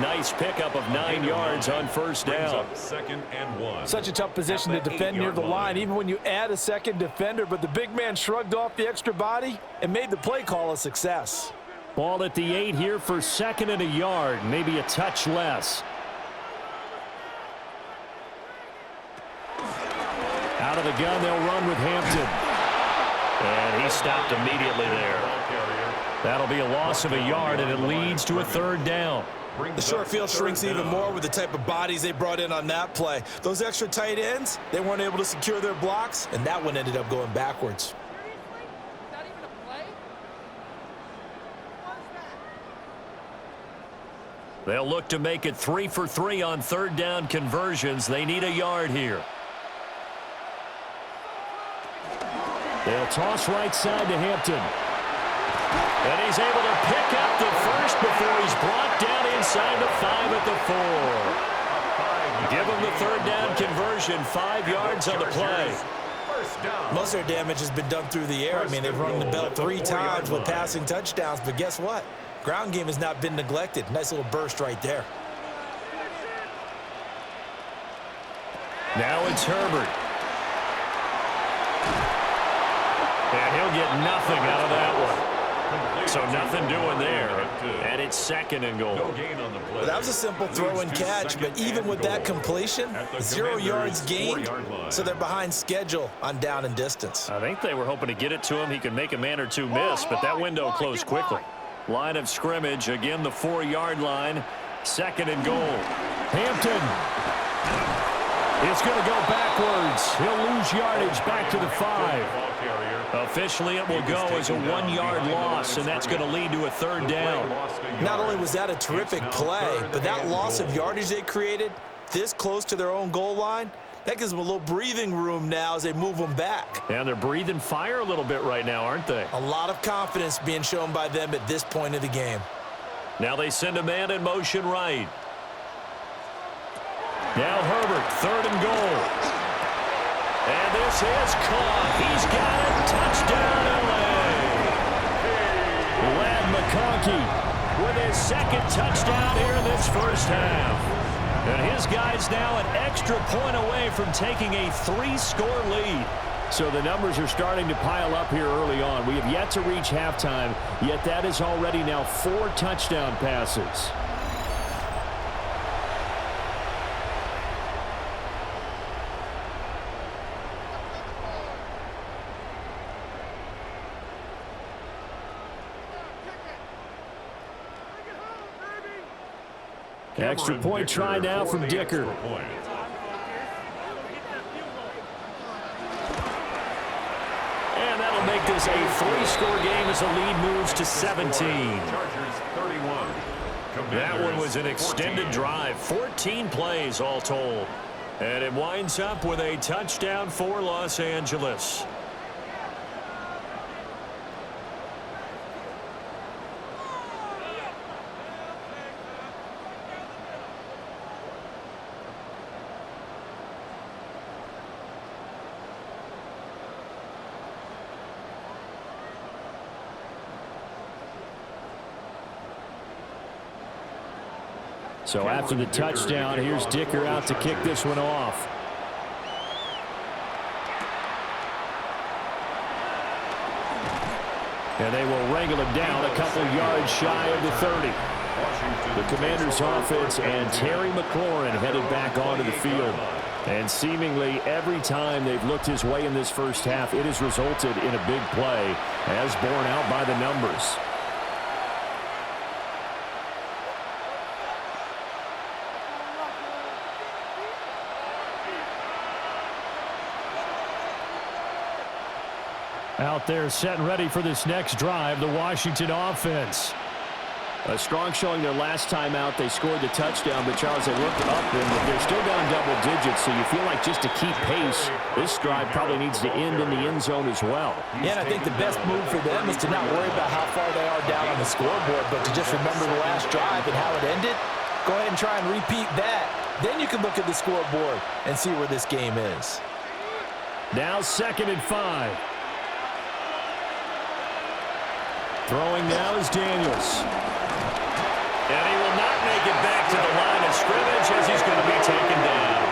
Nice pickup of 9 yards on first down. 2nd and 1. Such a tough position to defend near the line, even when you add a second defender, but the big man shrugged off the extra body and made the play call a success. Ball at the 8 here for 2nd and a yard, maybe a touch less. Out of the gun, they'll run with Hampton. And he stopped immediately there. That'll be a loss of a yard, and it leads to a 3rd down. The short field shrinks even more with the type of bodies they brought in on that play. Those extra tight ends, they weren't able to secure their blocks, and that one ended up going backwards. They'll look to make it 3 for 3 on 3rd down conversions. They need a yard here. They'll toss right side to Hampton. And he's able to pick up the first before he's brought down inside the 5 at the 4. Give him the 3rd down conversion, 5 yards on the play. Most of their damage has been done through the air. I mean, they've rung the bell 3 times with passing touchdowns, but guess what? Ground game has not been neglected. Nice little burst right there. Now it's Herbert. And he'll get nothing out of that one. So nothing doing there. And it's 2nd and goal. Well, that was a simple throw and catch, but even with that completion, 0 yards gained, so they're behind schedule on down and distance. I think they were hoping to get it to him. He could make a man or two miss, but that window closed quickly. Line of scrimmage, again the 4-yard line. 2nd and goal. Hampton. It's going to go backwards. He'll lose yardage back to the 5. Officially, it will go as a 1-yard loss, and that's going to lead to a 3rd down. Not only was that a terrific play, but that loss of yardage they created this close to their own goal line, that gives them a little breathing room now as they move them back. And they're breathing fire a little bit right now, aren't they? A lot of confidence being shown by them at this point of the game. Now they send a man in motion right. Now Herbert, 3rd and goal. And this is caught. He's got it. Touchdown, LA. Lad McConkey with his 2nd touchdown here in this first half. And his guy's now an extra point away from taking a 3-score lead. So the numbers are starting to pile up here early on. We have yet to reach halftime, yet that is already now 4 touchdown passes. Extra point try now from Dicker. And that'll make this a 3-score game as the lead moves to 17. That one was an extended drive, 14 plays all told. And it winds up with a touchdown for Los Angeles. So after the touchdown, here's Dicker out to kick this one off. And they will wrangle him down a couple yards shy of the 30. The Commanders' offense and Terry McLaurin headed back onto the field. And seemingly every time they've looked his way in this first half, it has resulted in a big play, as borne out by the numbers. Out there set and ready for this next drive, the Washington offense. A strong showing their last time out. They scored the touchdown, but Charles, they looked up and they're still down double digits, so you feel like just to keep pace, this drive probably needs to end in the end zone as well. Yeah, and I think the best move for them is to not worry about how far they are down on the scoreboard, but to just remember the last drive and how it ended. Go ahead and try and repeat that. Then you can look at the scoreboard and see where this game is. Now 2nd and 5. Throwing now is Daniels. And he will not make it back to the line of scrimmage as he's going to be taken down.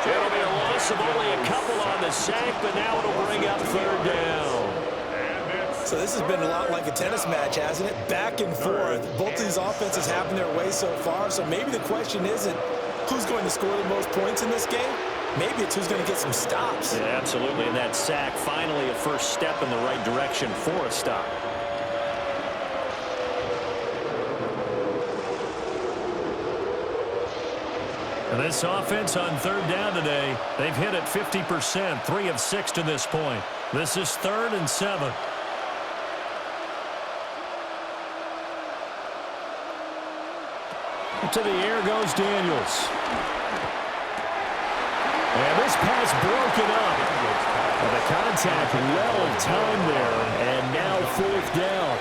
It'll be a loss of only a couple on the sack, but now it'll bring up 3rd down. So this has been a lot like a tennis match, hasn't it? Back and forth. Both of these offenses having their way so far, so maybe the question isn't who's going to score the most points in this game. Maybe it's who's going to get some stops. Yeah, absolutely. And that sack, finally a first step in the right direction for a stop. And this offense on 3rd down today, they've hit it 50%, 3 of 6 to this point. This is 3rd and 7. To the air goes Daniels. And this pass broken up. And the contact well timed there, and now 4th down.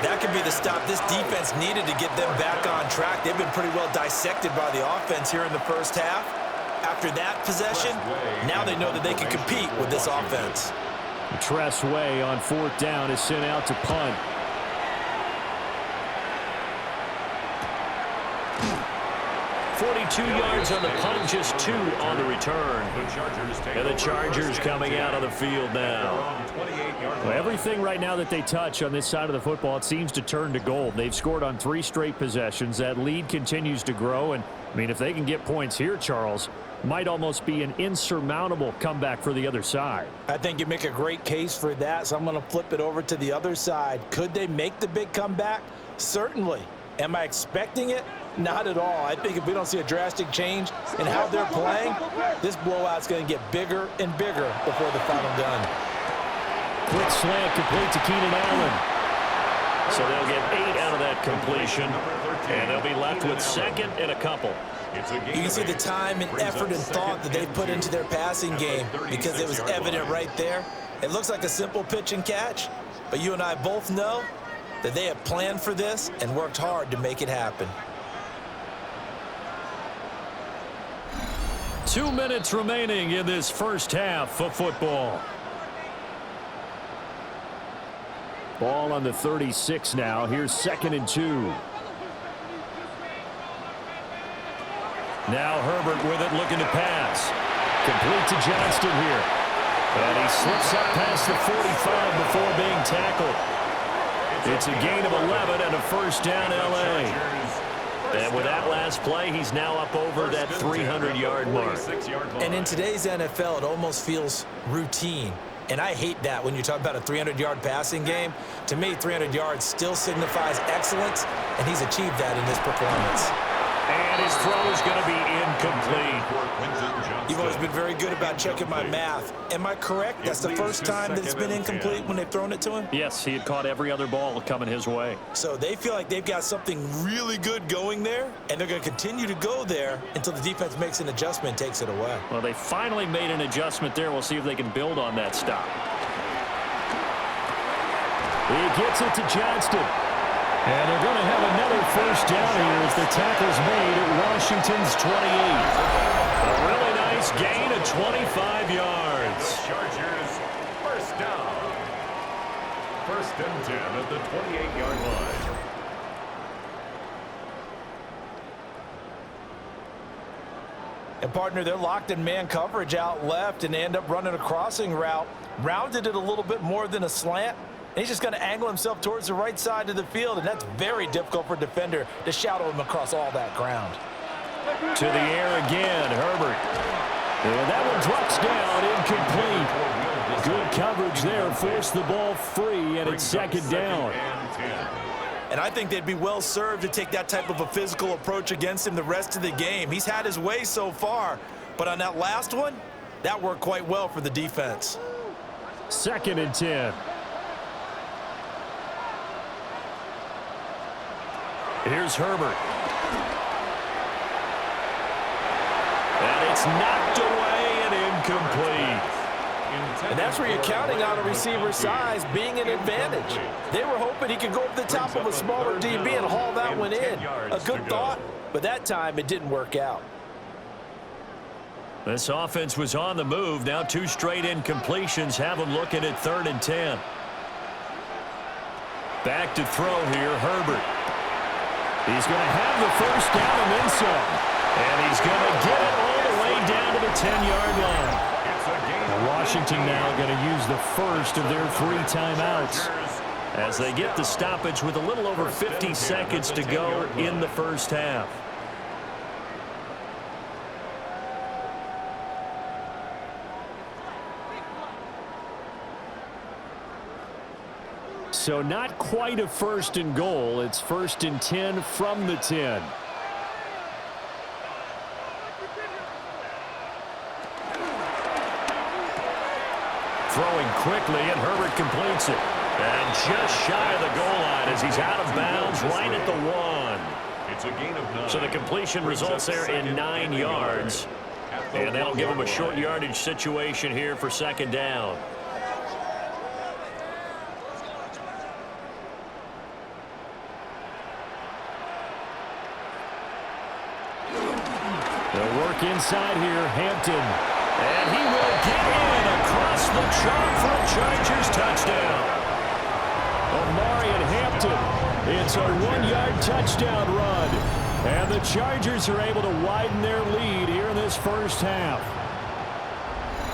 That could be the stop this defense needed to get them back on track. They've been pretty well dissected by the offense here in the first half. After that possession, now they know that they can compete with this offense. Tress Way on 4th down is sent out to punt. .42 yards on the punt, just 2 on the return. And the Chargers coming out on the field now. Well, everything right now that they touch on this side of the football, it seems to turn to gold. They've scored on 3 straight possessions. That lead continues to grow. And, I mean, if they can get points here, Charles, might almost be an insurmountable comeback for the other side. I think you make a great case for that, so I'm going to flip it over to the other side. Could they make the big comeback? Certainly. Am I expecting it? Not at all. I think if we don't see a drastic change in how they're playing, this blowout's going to get bigger and bigger before the final gun. Quick slant complete to Keenan Allen. So they'll get 8 out of that completion, and they'll be left with 2nd and a couple. You can see the time and effort and thought that they put into their passing game because it was evident right there. It looks like a simple pitch and catch, but you and I both know that they have planned for this and worked hard to make it happen. 2 minutes remaining in this first half of football. Ball on the 36 now. Here's 2nd and 2. Now Herbert with it, looking to pass. Complete to Johnston here. And he slips up past the 45 before being tackled. It's a gain of 11 and a 1st down L.A. And with that last play, he's now up over that 300-yard mark. And in today's NFL, it almost feels routine. And I hate that when you talk about a 300-yard passing game. To me, 300 yards still signifies excellence, and he's achieved that in this performance. And his throw is going to be incomplete. You've always been very good about checking my math. Am I correct? That's the first time that it's been incomplete when they've thrown it to him? Yes, he had caught every other ball coming his way. So they feel like they've got something really good going there, and they're going to continue to go there until the defense makes an adjustment and takes it away. Well, they finally made an adjustment there. We'll see if they can build on that stop. He gets it to Johnston. And they're going to have another 1st down here as the tackle's made at Washington's 28. A really nice gain of 25 yards. Chargers, 1st down. 1st and 10 at the 28-yard line. And, partner, they're locked in man coverage out left and end up running a crossing route. Rounded it a little bit more than a slant. And he's just going to angle himself towards the right side of the field, and that's very difficult for a defender to shadow him across all that ground. To the air again, Herbert. And that one drops down, incomplete. Good coverage there, forced the ball free, and it's second down. And I think they'd be well served to take that type of a physical approach against him the rest of the game. He's had his way so far, but on that last one, that worked quite well for the defense. 2nd and 10. Here's Herbert. And it's knocked away and incomplete. And that's where you're counting on a receiver's size being an advantage. They were hoping he could go over the top of a smaller DB and haul that one in. A good thought, but that time it didn't work out. This offense was on the move. Now 2 straight incompletions have them looking at 3rd and 10. Back to throw here, Herbert. He's going to have the first down and then some. And he's going to get it all the way down to the 10-yard line. Now Washington now going to use the first of their 3 timeouts as they get the stoppage with a little over 50 seconds to go in the first half. So not quite a 1st and goal. It's 1st and 10 from the 10. Throwing quickly, and Herbert completes it. And just shy of the goal line as he's out of bounds right at the 1. It's a gain of 9. So the completion results there in 9 yards. And that'll give him a short yardage situation here for 2nd down. They'll work inside here, Hampton. And he will get in across the chalk for a Chargers touchdown. Omarion Hampton. It's a 1-yard touchdown run. And the Chargers are able to widen their lead here in this first half.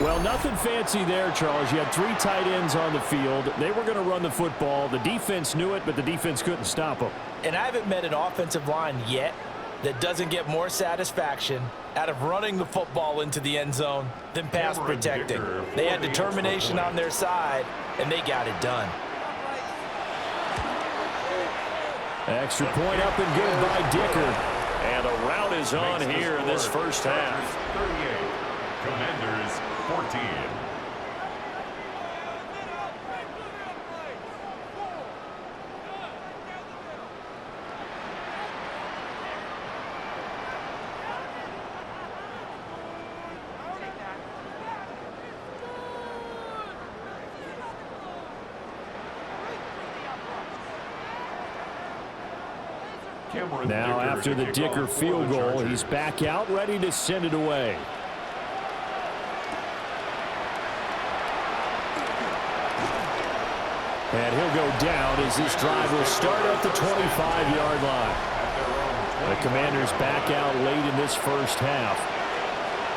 Well, nothing fancy there, Charles. You had 3 tight ends on the field. They were going to run the football. The defense knew it, but the defense couldn't stop them. And I haven't met an offensive line yet that doesn't get more satisfaction out of running the football into the end zone than pass protecting. They had determination on their side, and they got it done. Extra point up and good by Dicker. And a rout is on here in this first half. 38, Commanders 14. Now after the Dicker field goal, he's back out ready to send it away. And he'll go down as this drive will start at the 25-yard line. The Commanders back out late in this first half.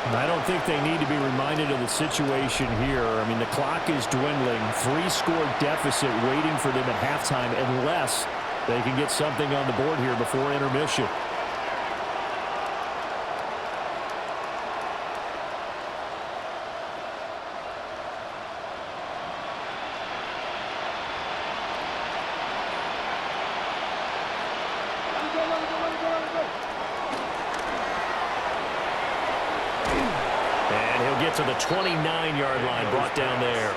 And I don't think they need to be reminded of the situation here. I mean, the clock is dwindling. 3-score deficit waiting for them at halftime unless they can get something on the board here before intermission. And he'll get to the 29-yard line, brought down there.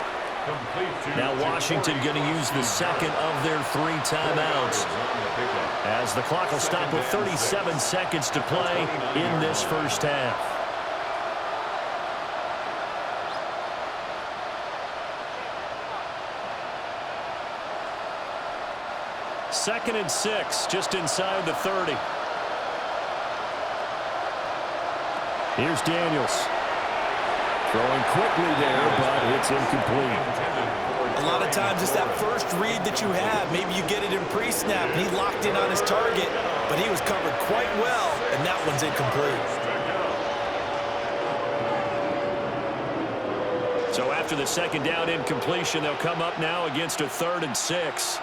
Now Washington going to use the second of their 3 timeouts as the clock will stop with 37 seconds to play in this first half. Second and 6, just inside the 30. Here's Daniels. Throwing quickly there, but it's incomplete. A lot of times it's that first read that you have. Maybe you get it in pre-snap, and he locked in on his target, but he was covered quite well, and that one's incomplete. So after the second down incompletion, they'll come up now against a 3rd and 6.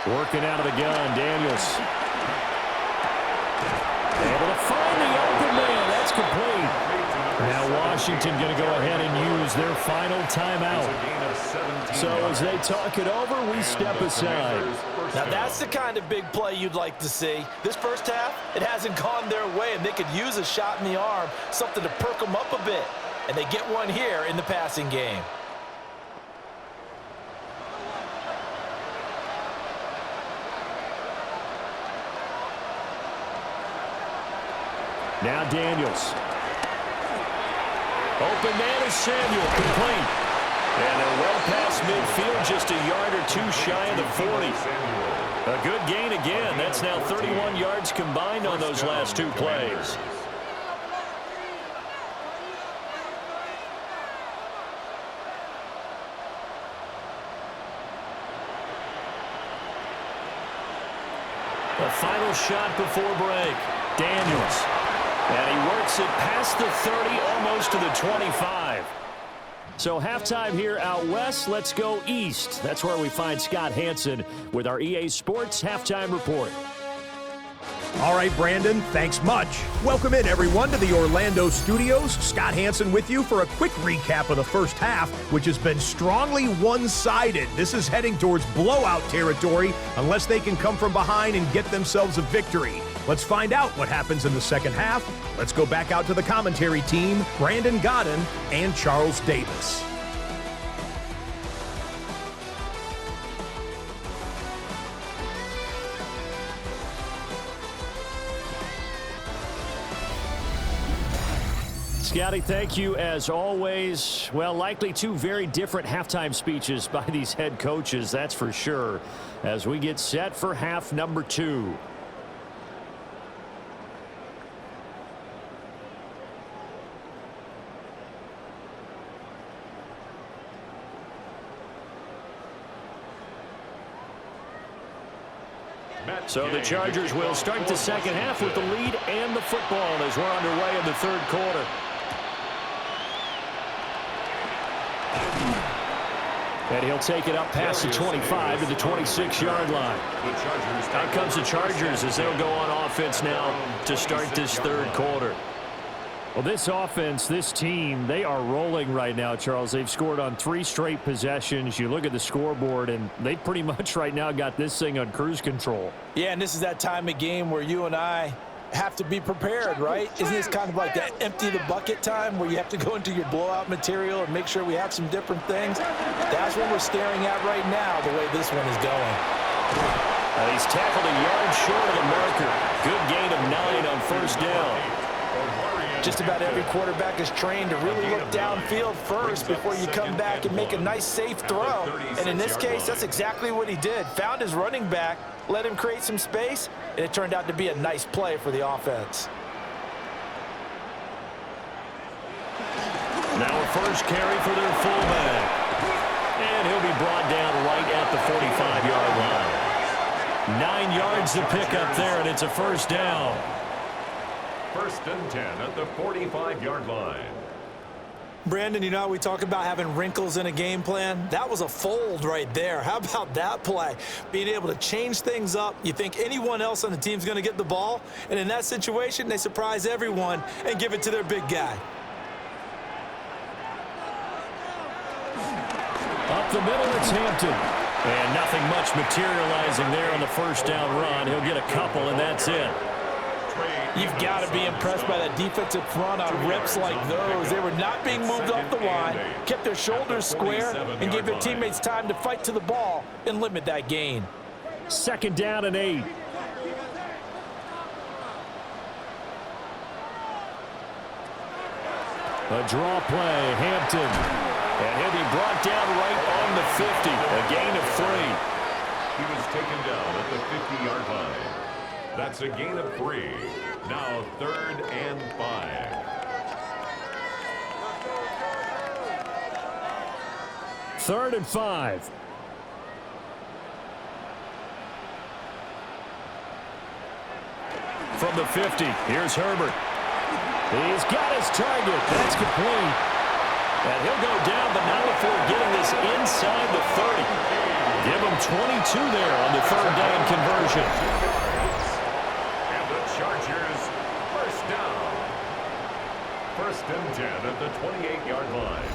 Working out of the gun, Daniels. Able to find the open man. That's complete. Now Washington going to go ahead and use their final timeout. So as they talk it over, we step aside. Now that's the kind of big play you'd like to see. This first half, it hasn't gone their way, and they could use a shot in the arm, something to perk them up a bit. And they get one here in the passing game. Now Daniels. Open man is Samuel, complete. And they're well past midfield, just a yard or two shy of the 40. A good gain again. That's now 31 yards combined on those last 2 plays. The final shot before break. Daniels. And he works it past the 30, almost to the 25. So halftime here out west. Let's go east. That's where we find Scott Hansen with our EA Sports Halftime Report. All right, Brandon, thanks much. Welcome in, everyone, to the Orlando studios. Scott Hansen with you for a quick recap of the first half, which has been strongly one-sided. This is heading towards blowout territory unless they can come from behind and get themselves a victory. Let's find out what happens in the second half. Let's go back out to the commentary team, Brandon Godden and Charles Davis. Scotty, thank you as always. Well, likely 2 very different halftime speeches by these head coaches, that's for sure, as we get set for half number 2. So the Chargers will start the second half with the lead and the football as we're underway in the 3rd quarter. And he'll take it up past the 25 to the 26-yard line. Out comes the Chargers as they'll go on offense now to start this 3rd quarter. Well, this offense, this team, they are rolling right now, Charles. They've scored on 3 straight possessions. You look at the scoreboard, and they pretty much right now got this thing on cruise control. Yeah, and this is that time of game where you and I have to be prepared, right? Isn't this kind of like that empty the bucket time where you have to go into your blowout material and make sure we have some different things? That's what we're staring at right now, the way this one is going. He's tackled a yard short of the marker. Good gain of 9 on first down. Just about every quarterback is trained to really look downfield first before you come back and make a nice, safe throw. And in this case, that's exactly what he did. Found his running back, let him create some space, and it turned out to be a nice play for the offense. Now a first carry for their fullback. And he'll be brought down right at the 45-yard line. 9 yards to pick up there, and it's a first down. 1st and 10 at the 45-yard line. Brandon, you know how we talk about having wrinkles in a game plan? That was a fold right there. How about that play? Being able to change things up. You think anyone else on the team's going to get the ball, and in that situation, they surprise everyone and give it to their big guy. Up the middle, it's Hampton. And nothing much materializing there on the first down run. He'll get a couple, and that's it. You've got to be impressed by that defensive front on rips like those. They were not being moved off the line, kept their shoulders square, and gave their teammates time to fight to the ball and limit that gain. 2nd down and 8. A draw play, Hampton. And he'll be brought down right on the 50. A gain of 3. He was taken down at the 50-yard line. That's a gain of 3. Now 3rd and 5. Third and 5. From the 50, here's Herbert. He's got his target. That's complete. And he'll go down, but not before getting this inside the 30. Give him 22 there on the third down conversion. And the Chargers, first down. First and 10 at the 28-yard line.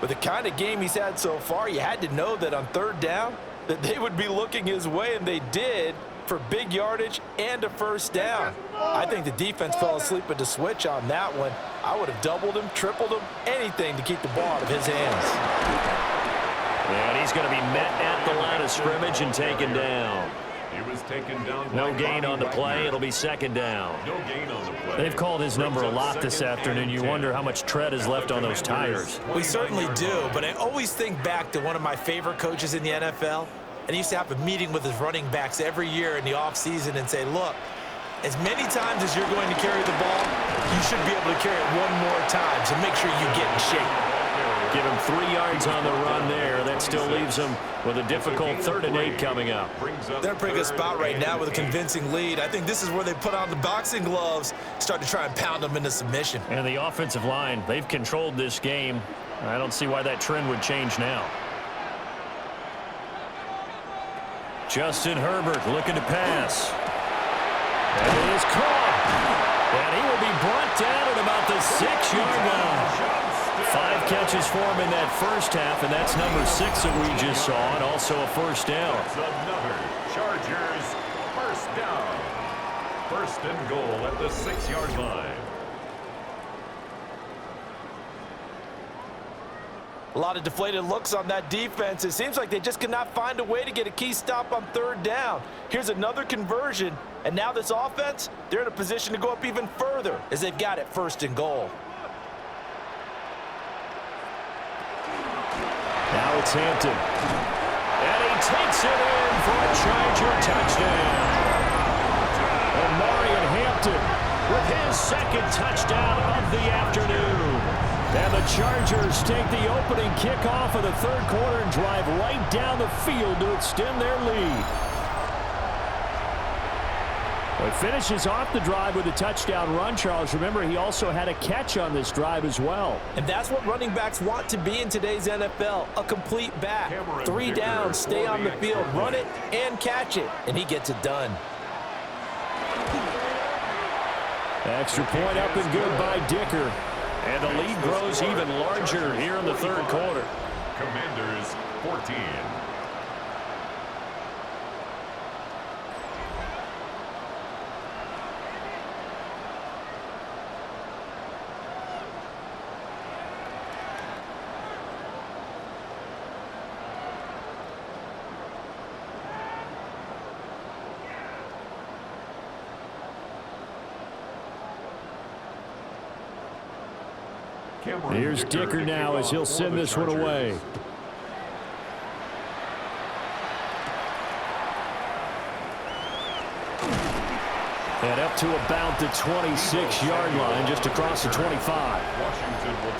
With the kind of game he's had so far, you had to know that on third down that they would be looking his way, and they did, for big yardage and a first down. I think the defense fell asleep at the switch on that one. I would have doubled him, tripled him, anything to keep the ball out of his hands. And he's going to be met at the line of scrimmage and taken down. He was taken down. No gain on the play. It'll be second down. No gain on the play. They've called his number a lot this afternoon. You wonder how much tread is left on those tires. We certainly do, but I always think back to one of my favorite coaches in the NFL, and he used to have a meeting with his running backs every year in the offseason and say, look, as many times as you're going to carry the ball, you should be able to carry it one more time, so make sure you get in shape. Give him 3 yards on the run there. That still leaves him with a difficult 3rd and 8 coming up. They're in a pretty good spot right now with a convincing lead. I think this is where they put on the boxing gloves, start to try and pound them into submission. And the offensive line, they've controlled this game. I don't see why that trend would change now. Justin Herbert looking to pass. And it is caught. And he will be brought down at about the 6-yard line. 5 catches for him in that first half, and that's number 6 that we just saw, and also a first down. It's another Chargers first down. First and goal at the 6-yard line. A lot of deflated looks on that defense. It seems like they just cannot find a way to get a key stop on third down. Here's another conversion, and now this offense, they're in a position to go up even further as they've got it first and goal. Now it's Hampton. And he takes it in for a Charger touchdown. Omarion Hampton with his 2nd touchdown of the afternoon. And the Chargers take the opening kickoff of the 3rd quarter and drive right down the field to extend their lead. It finishes off the drive with a touchdown run, Charles. Remember, he also had a catch on this drive as well. And that's what running backs want to be in today's NFL, a complete back. 3 downs, stay on the field, run it, and catch it. And he gets it done. Extra point up and good by Dicker. And the lead grows even larger here in the 3rd quarter. Commanders 14. Here's Dicker now as he'll send this one away. And up to about the 26-yard line, just across the 25.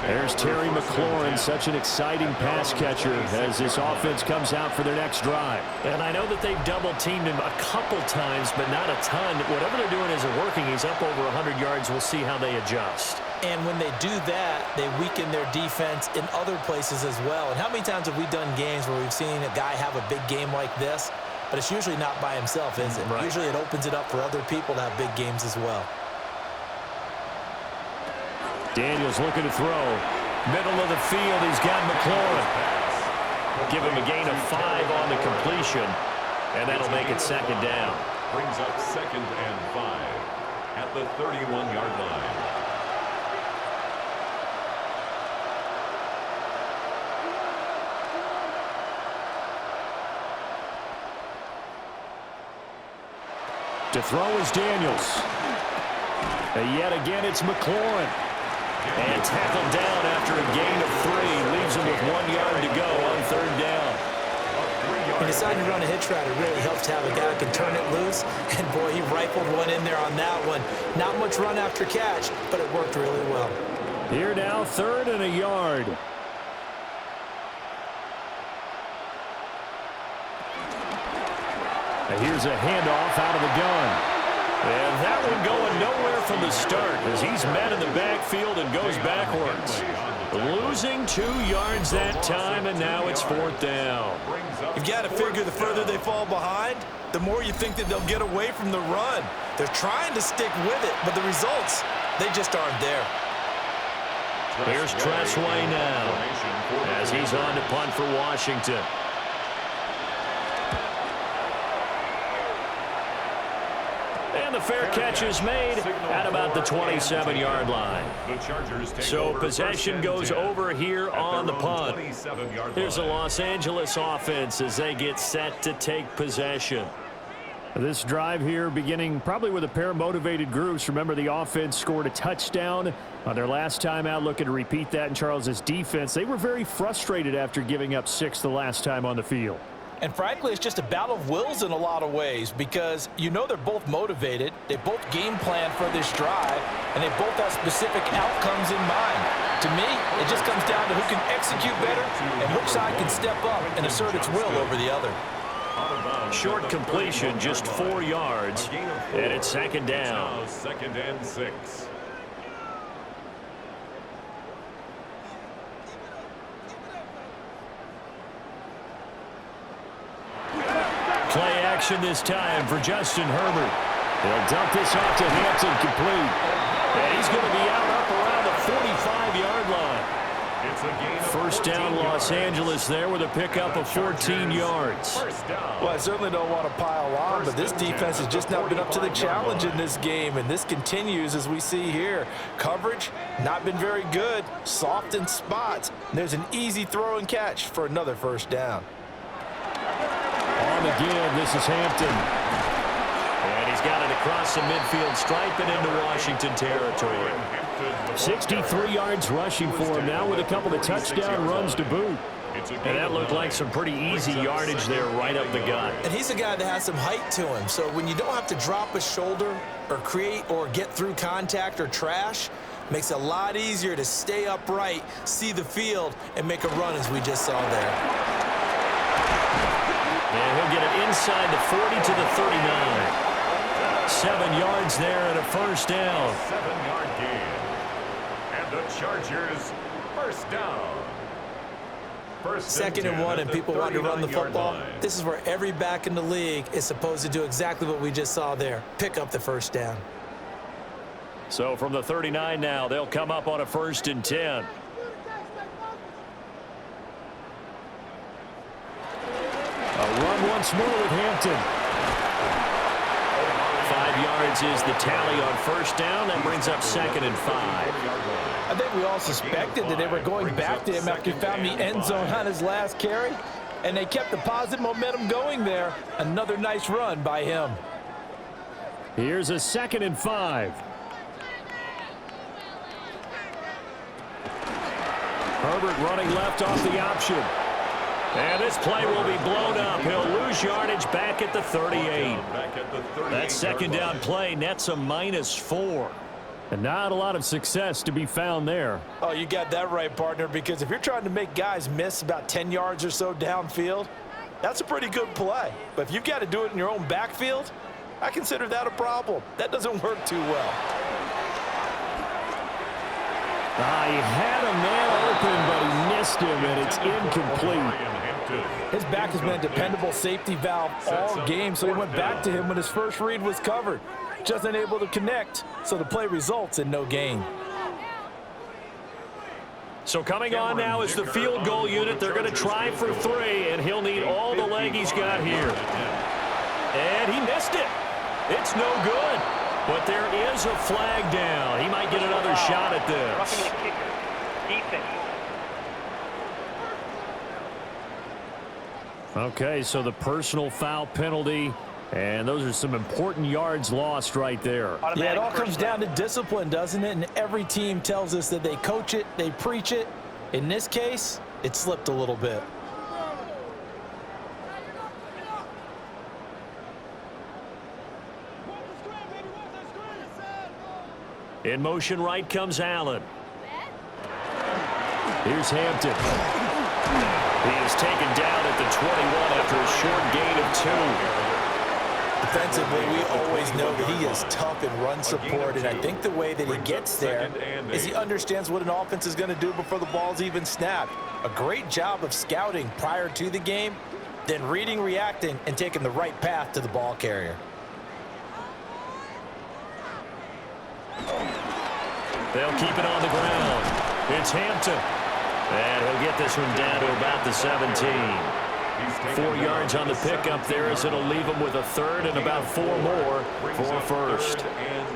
There's Terry McLaurin, such an exciting pass catcher as this offense comes out for their next drive. And I know that they've double-teamed him a couple times, but not a ton. Whatever they're doing isn't working. He's up over 100 yards. We'll see how they adjust. And when they do that, they weaken their defense in other places as well. And how many times have we done games where we've seen a guy have a big game like this? But it's usually not by himself, is it? Right. Usually it opens it up for other people to have big games as well. Daniels looking to throw. Middle of the field, he's got McLaurin. Give him a gain of 5 on the completion, and that'll make it 2nd down. Brings up 2nd and 5 at the 31-yard line. To throw is Daniels. And yet again, it's McLaurin. And tackled down after a gain of 3. Leaves him with 1 yard to go on 3rd down. When you decide to run a hitch route, it really helps to have a guy who can turn it loose. And, boy, he rifled one in there on that one. Not much run after catch, but it worked really well. Here now, 3rd and a yard. And here's a handoff out of the gun. And that one going nowhere from the start as he's met in the backfield and goes backwards. Losing 2 yards that time, and now it's 4th down. You've got to figure the further they fall behind, the more you think that they'll get away from the run. They're trying to stick with it, but the results, they just aren't there. Here's Tressway now as he's on to punt for Washington. And the fair catch is made at about the 27-yard line. So possession goes over here on the punt. Here's the Los Angeles offense as they get set to take possession. This drive here beginning probably with a pair of motivated groups. Remember, the offense scored a touchdown on their last time out, looking to repeat that in Charles's defense. They were very frustrated after giving up 6 the last time on the field. And frankly, it's just a battle of wills in a lot of ways because you know they're both motivated, they both game plan for this drive, and they both have specific outcomes in mind. To me, it just comes down to who can execute better and which side can step up and assert its will over the other. Short completion, just 4 yards, and it's 2nd down. 2nd and 6. Play action this time for Justin Herbert. He'll dump this off to Hampton, complete. And he's going to be out up around the 45-yard line. First down, Los Angeles there with a pickup of 14 yards. Well, I certainly don't want to pile on, but this defense has just not been up to the challenge in this game, and this continues as we see here. Coverage, not been very good, soft in spots. There's an easy throw and catch for another first down. On the give, this is Hampton. And he's got it across the midfield stripe and into Washington territory. 63 yards rushing for him now with a couple of touchdown runs to boot. And that looked like some pretty easy yardage there right up the gut. And he's a guy that has some height to him, so when you don't have to drop a shoulder or create or get through contact or trash, makes it a lot easier to stay upright, see the field, and make a run as we just saw there. And he'll get it inside the 40 to the 39. 7 yards there and a first down. 7-yard gain. And the Chargers, first down. Second and 1, and people want to run the football. This is where every back in the league is supposed to do exactly what we just saw there. Pick up the first down. So from the 39 now, they'll come up on a 1st and 10. A run once more with Hampton. 5 yards is the tally on first down. That brings up 2nd and 5. I think we all suspected that they were going back to him after he found the end zone on his last carry, and they kept the positive momentum going there. Another nice run by him. Here's a 2nd and 5. Herbert running left off the option. And this play will be blown up. He'll lose yardage back at the 38. That 2nd down play nets a -4. And not a lot of success to be found there. Oh, you got that right, partner, because if you're trying to make guys miss about 10 yards or so downfield, that's a pretty good play. But if you've got to do it in your own backfield, I consider that a problem. That doesn't work too well. He had a man open, but he missed him, and it's incomplete. His back has been a dependable safety valve all game, so he went back to him when his first read was covered. Just unable to connect, so the play results in no gain. So coming on now is the field goal unit. They're going to try for 3, and he'll need all the leg he's got here. And he missed it. It's no good. But there is a flag down. He might get another shot at this. Okay, so the personal foul penalty, and those are some important yards lost right there. Yeah, it all comes down to discipline, doesn't it? And every team tells us that they coach it, they preach it. In this case, it slipped a little bit. In motion right comes Allen. Here's Hampton. He is taken down at the 21 after a short gain of 2. Defensively, we always know that he is tough in run support, and I think the way that he gets there is he understands what an offense is going to do before the ball's even snapped. A great job of scouting prior to the game, then reading, reacting, and taking the right path to the ball carrier. They'll keep it on the ground. It's Hampton. And he'll get this one down to about the 17. 4 yards on the pickup there as it'll leave him with a third and about 4 more for first.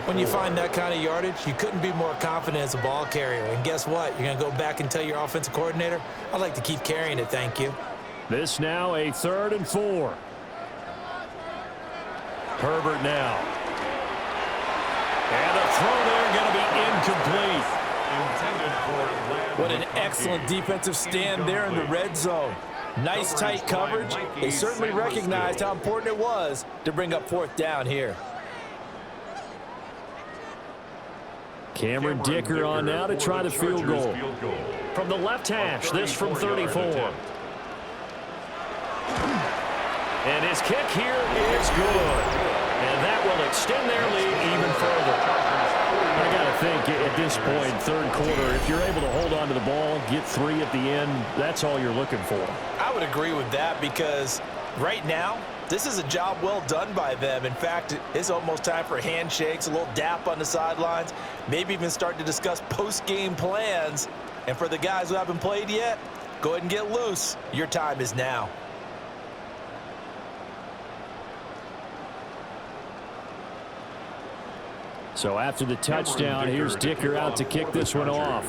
When you find that kind of yardage, you couldn't be more confident as a ball carrier. And guess what? You're going to go back and tell your offensive coordinator, I'd like to keep carrying it, thank you. This now a 3rd and 4. Herbert now. And the throw there going to be incomplete. What an excellent defensive stand there in the red zone. Nice tight coverage. They certainly recognized how important it was to bring up 4th down here. Cameron Dicker on now to try the field goal. From the left hash, this from 34. And his kick here is good. And that will extend their lead even further. I got to think at this point, 3rd quarter, if you're able to hold on to the ball, get 3 at the end, that's all you're looking for. I would agree with that because right now, this is a job well done by them. In fact, it's almost time for handshakes, a little dap on the sidelines, maybe even start to discuss post-game plans. And for the guys who haven't played yet, go ahead and get loose. Your time is now. So after the touchdown, here's Dicker out to kick this one off.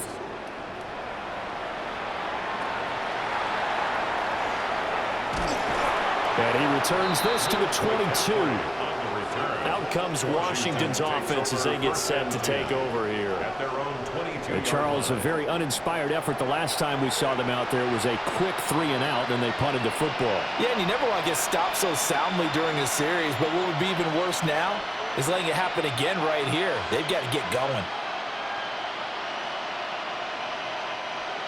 And he returns this to the 22. Out comes Washington's offense as they get set to take over here. And Charles, a very uninspired effort the last time we saw them out there. It was a quick 3 and out, and they punted the football. Yeah, and you never want to get stopped so soundly during a series, but what would be even worse now is letting it happen again right here. They've got to get going.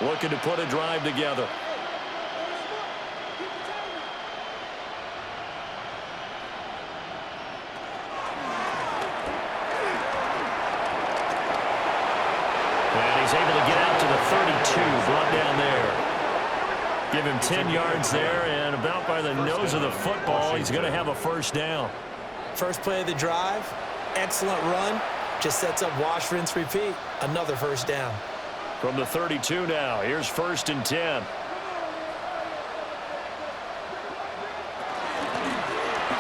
Looking to put a drive together. And he's able to get out to the 32, brought down there. Give him 10 yards there, and about by the nose of the football, he's going to have a 1st down. First play of the drive, excellent run, just sets up wash, rinse, repeat. Another 1st down. From the 32 now, here's 1st and 10.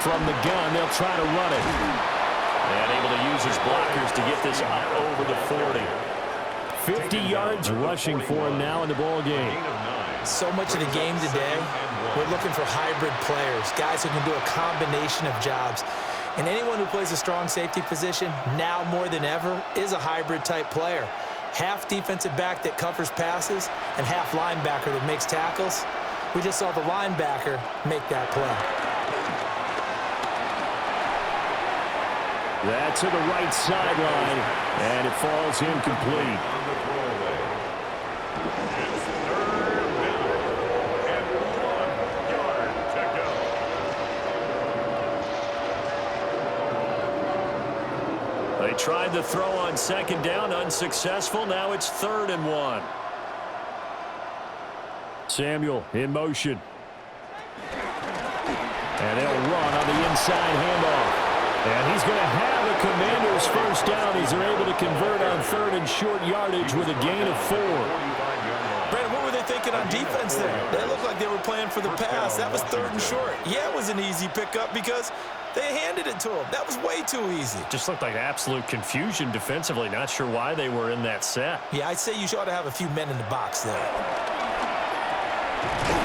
From the gun, they'll try to run it. And able to use his blockers to get this up over the 40. 50 yards rushing for him now in the ball game. So much of the game today, we're looking for hybrid players, guys who can do a combination of jobs. And anyone who plays a strong safety position, now more than ever, is a hybrid-type player. Half defensive back that covers passes and half linebacker that makes tackles. We just saw the linebacker make that play. That's to the right sideline, and it falls incomplete. They tried the throw on 2nd down, unsuccessful. Now it's 3rd and 1. Samuel in motion. And they'll run on the inside handoff. And he's going to have the Commanders' 1st down as they're able to convert on 3rd and short yardage with a gain of 4. Brandon, what were they thinking on defense there? They looked like they were playing for the pass. That was 3rd and short. Yeah, it was an easy pickup because they handed it to him. That was way too easy. Just looked like absolute confusion defensively. Not sure why they were in that set. Yeah, I'd say you ought to have a few men in the box there.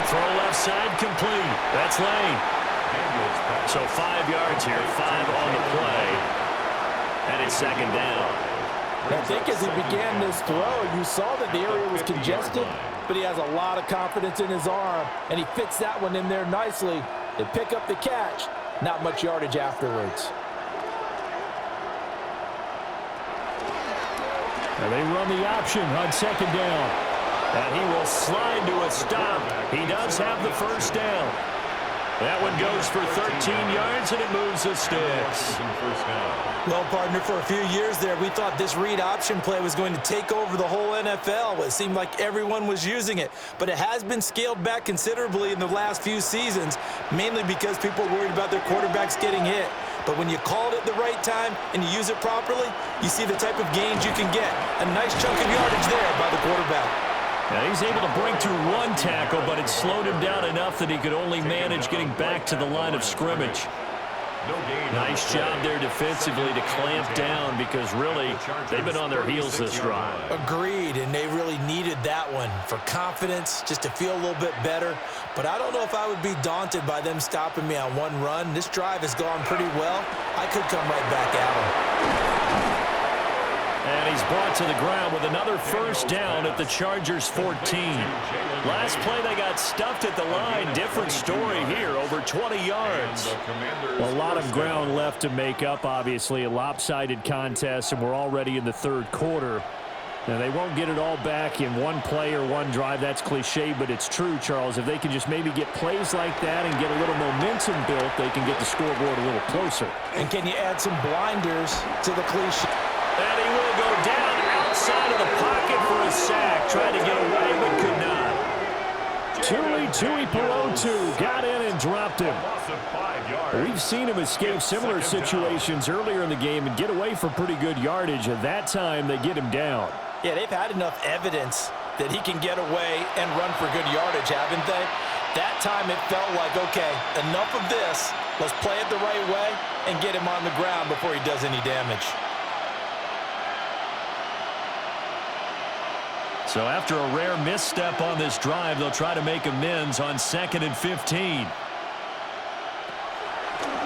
Throw left side complete. That's Lane. So 5 yards here, 5 on the play. And it's 2nd down. I think as he began this throw, you saw that the area was congested, but he has a lot of confidence in his arm, and he fits that one in there nicely. They pick up the catch. Not much yardage afterwards. And they run the option on 2nd down. And he will slide to a stop. He does have the 1st down. That one goes for 13 yards, and it moves the sticks. Well, partner, for a few years there, we thought this read option play was going to take over the whole NFL. It seemed like everyone was using it, but it has been scaled back considerably in the last few seasons, mainly because people are worried about their quarterbacks getting hit. But when you call it at the right time and you use it properly, you see the type of gains you can get. A nice chunk of yardage there by the quarterback. Now he's able to break through one tackle, but it slowed him down enough that he could only manage getting back to the line of scrimmage. Nice job there defensively to clamp down, because really they've been on their heels this drive. Agreed, and they really needed that one for confidence, just to feel a little bit better. But I don't know if I would be daunted by them stopping me on one run. This drive has gone pretty well. I could come right back at them. And he's brought to the ground with another first down at the Chargers' 14. Last play, they got stuffed at the line. Different story here, over 20 yards. A lot of ground left to make up, obviously. A lopsided contest, and we're already in the third quarter. Now, they won't get it all back in one play or one drive. That's cliche, but it's true, Charles. If they can just maybe get plays like that and get a little momentum built, they can get the scoreboard a little closer. And can you add some blinders to the cliche? And he will go down outside of the pocket for a sack. Tried to get away, but could not. Tui Pelotu got in and dropped him. We've seen him escape similar situations earlier in the game and get away for pretty good yardage. At that time, they get him down. Yeah, they've had enough evidence that he can get away and run for good yardage, haven't they? That time it felt like, okay, enough of this. Let's play it the right way and get him on the ground before he does any damage. So after a rare misstep on this drive, they'll try to make amends on 2nd and 15.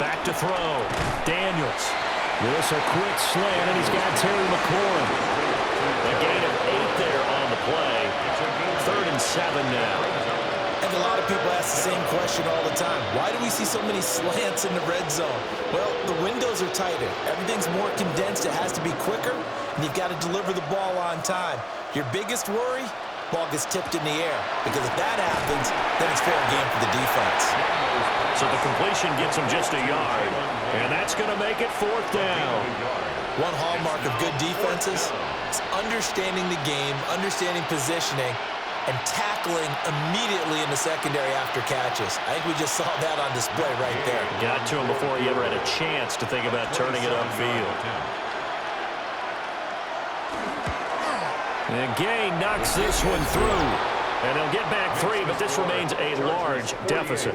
Back to throw. Daniels. This a quick slant, and he's got Terry McLaurin. A gain of 8 there on the play. 3rd and 7 now. And a lot of people ask the same question all the time. Why do we see so many slants in the red zone? Well, the windows are tighter. Everything's more condensed. It has to be quicker, and you've got to deliver the ball on time. Your biggest worry? Ball gets tipped in the air. Because if that happens, then it's fair game for the defense. So the completion gets him just a yard. And that's going to make it 4th down. One hallmark of good defenses is understanding the game, understanding positioning, and tackling immediately in the secondary after catches. I think we just saw that on display right there. Got to him before he ever had a chance to think about turning it upfield. And Gay knocks this one through. And they'll get back 3, but this remains a large deficit.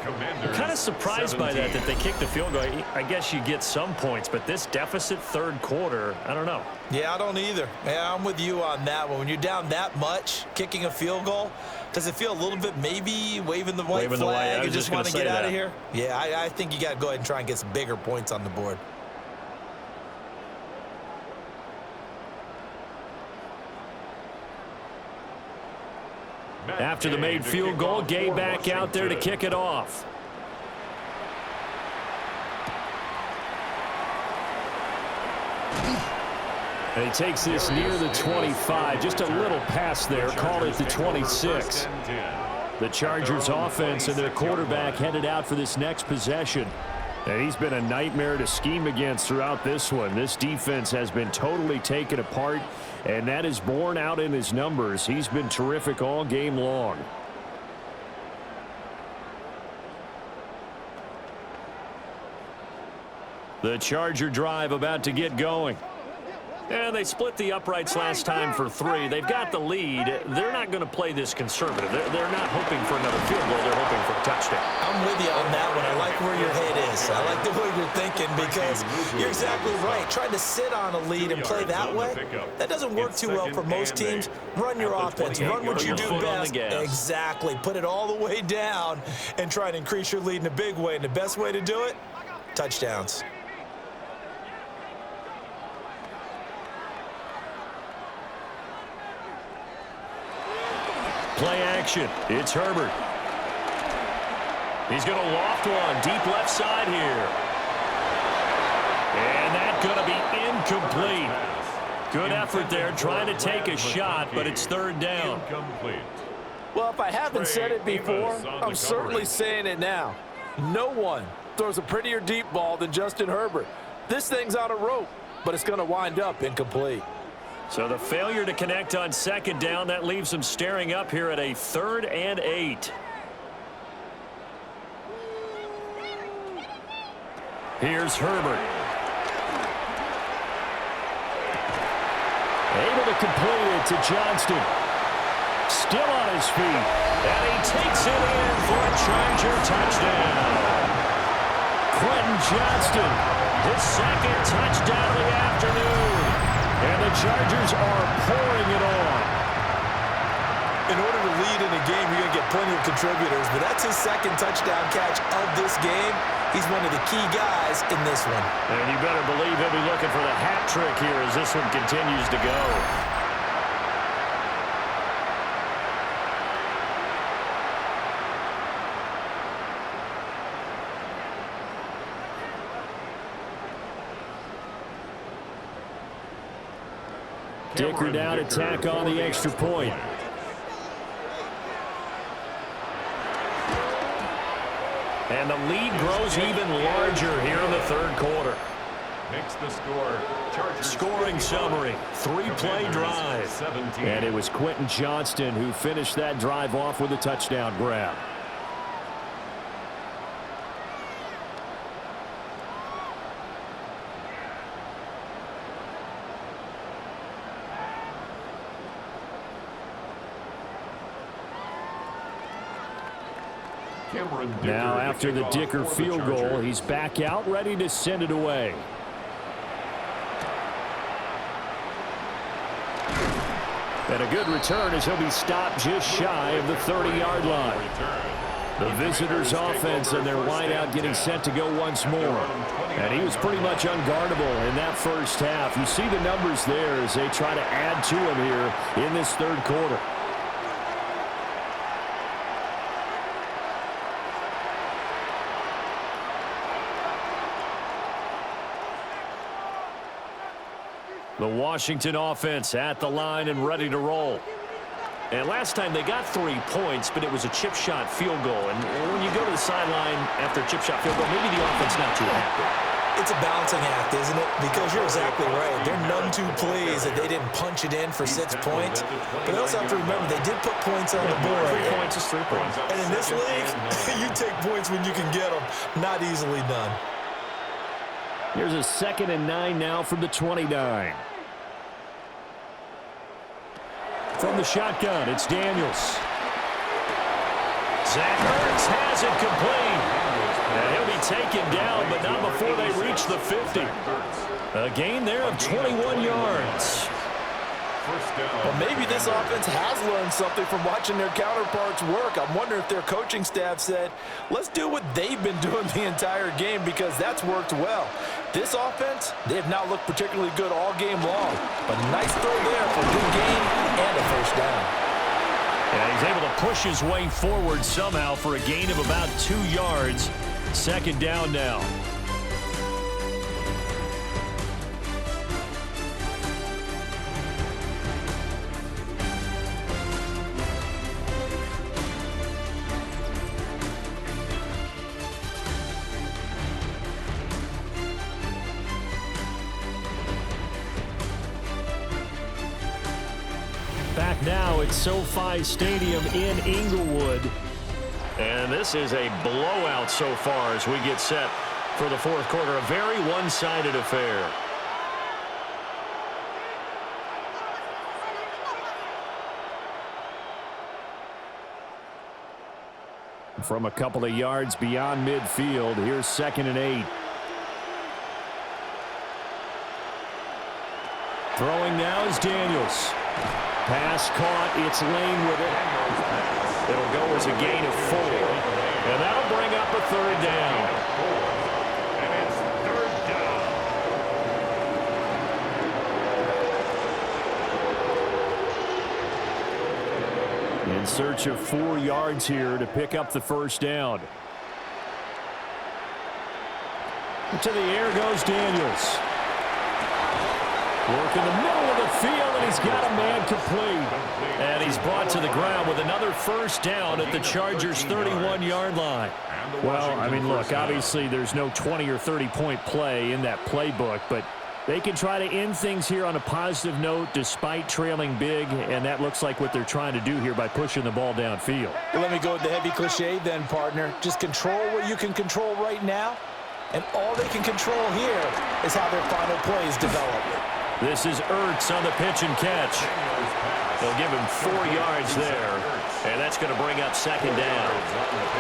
I'm kind of surprised by that they kicked the field goal. I guess you get some points, but this deficit 3rd quarter, I don't know. Yeah, I don't either. Yeah, I'm with you on that one. When you're down that much, kicking a field goal, does it feel a little bit maybe waving the white flag and just want to get out of here? Yeah, I think you got to go ahead and try and get some bigger points on the board. After the made field goal, Gay back out there to kick it off. And he takes this near the 25. Just a little pass there. Call it the 26. The Chargers offense and their quarterback headed out for this next possession. And he's been a nightmare to scheme against throughout this one. This defense has been totally taken apart, and that is borne out in his numbers. He's been terrific all game long. The Charger drive about to get going. And they split the uprights last time for 3. They've got the lead. They're not going to play this conservative. They're not hoping for another field goal. They're hoping for a touchdown. I'm with you on that one. I like where your head is. I like the way you're thinking, because you're exactly right. Trying to sit on a lead and play that way, that doesn't work too well for most teams. Run your offense. Run what you do best. Exactly. Put it all the way down and try to increase your lead in a big way. And the best way to do it? Touchdowns. Play action. It's Herbert. He's going to loft one. Deep left side here. And that's going to be incomplete. Good effort there trying to take a shot, but it's 3rd down. Well, if I haven't said it before, I'm certainly saying it now. No one throws a prettier deep ball than Justin Herbert. This thing's on a rope, but it's going to wind up incomplete. So the failure to connect on second down, that leaves them staring up here at a 3rd and 8. Here's Herbert. Able to complete it to Johnston. Still on his feet. And he takes it in for a Charger touchdown. Quentin Johnston, his 2nd touchdown of the afternoon. And the Chargers are pouring it on. In order to lead in a game, you're going to get plenty of contributors, but that's his 2nd touchdown catch of this game. He's one of the key guys in this one. And you better believe he'll be looking for the hat trick here as this one continues to go. Dicker down to tack on the extra point. And the lead grows even larger here in the 3rd quarter. Makes the score. Chargers Scoring summary, 3-play drive. 17. And it was Quentin Johnston who finished that drive off with a touchdown grab. Now after the Dicker field goal, he's back out ready to send it away. And a good return as he'll be stopped just shy of the 30-yard line. The visitors' offense and their wideout getting set to go once more. And he was pretty much unguardable in that first half. You see the numbers there as they try to add to him here in this 3rd quarter. The Washington offense at the line and ready to roll. And last time they got 3 points, but it was a chip shot field goal. And when you go to the sideline after a chip shot field goal, maybe the offense not too happy. It's a balancing act, isn't it? Because you're exactly right. There are none 2 plays that they didn't punch it in for 6 points. But they also have to remember they did put points on the board. 3 points is 3 points. And in this league, you take points when you can get them. Not easily done. Here's a 2nd and 9 now from the 29. From the shotgun, it's Daniels. Zach Ertz has it complete. And he'll be taken down, but not before they reach the 50. A gain there of 21 yards. Well, maybe this offense has learned something from watching their counterparts work. I'm wondering if their coaching staff said, let's do what they've been doing the entire game because that's worked well. This offense, they have not looked particularly good all game long. But nice throw there for a good gain and a 1st down. And he's able to push his way forward somehow for a gain of about 2 yards. 2nd down now. Back now at SoFi Stadium in Inglewood. And this is a blowout so far as we get set for the 4th quarter. A very one-sided affair. From a couple of yards beyond midfield, here's 2nd and 8. Throwing now is Daniels. Pass caught, it's Lane with it. It'll go as a gain of 4. And that'll bring up a 3rd down. And it's 3rd down. In search of 4 yards here to pick up the 1st down. To the air goes Daniels. Work in the middle of the field, and he's got a man complete. And he's brought to the ground with another first down at the Chargers' 31-yard line. Well, I mean, look, obviously there's no 20 or 30-point play in that playbook, but they can try to end things here on a positive note despite trailing big, and that looks like what they're trying to do here by pushing the ball downfield. Well, let me go with the heavy cliche then, partner. Just control what you can control right now, and all they can control here is how their final plays develop. This is Ertz on the pitch and catch. They'll give him 4 yards there, and that's going to bring up second down.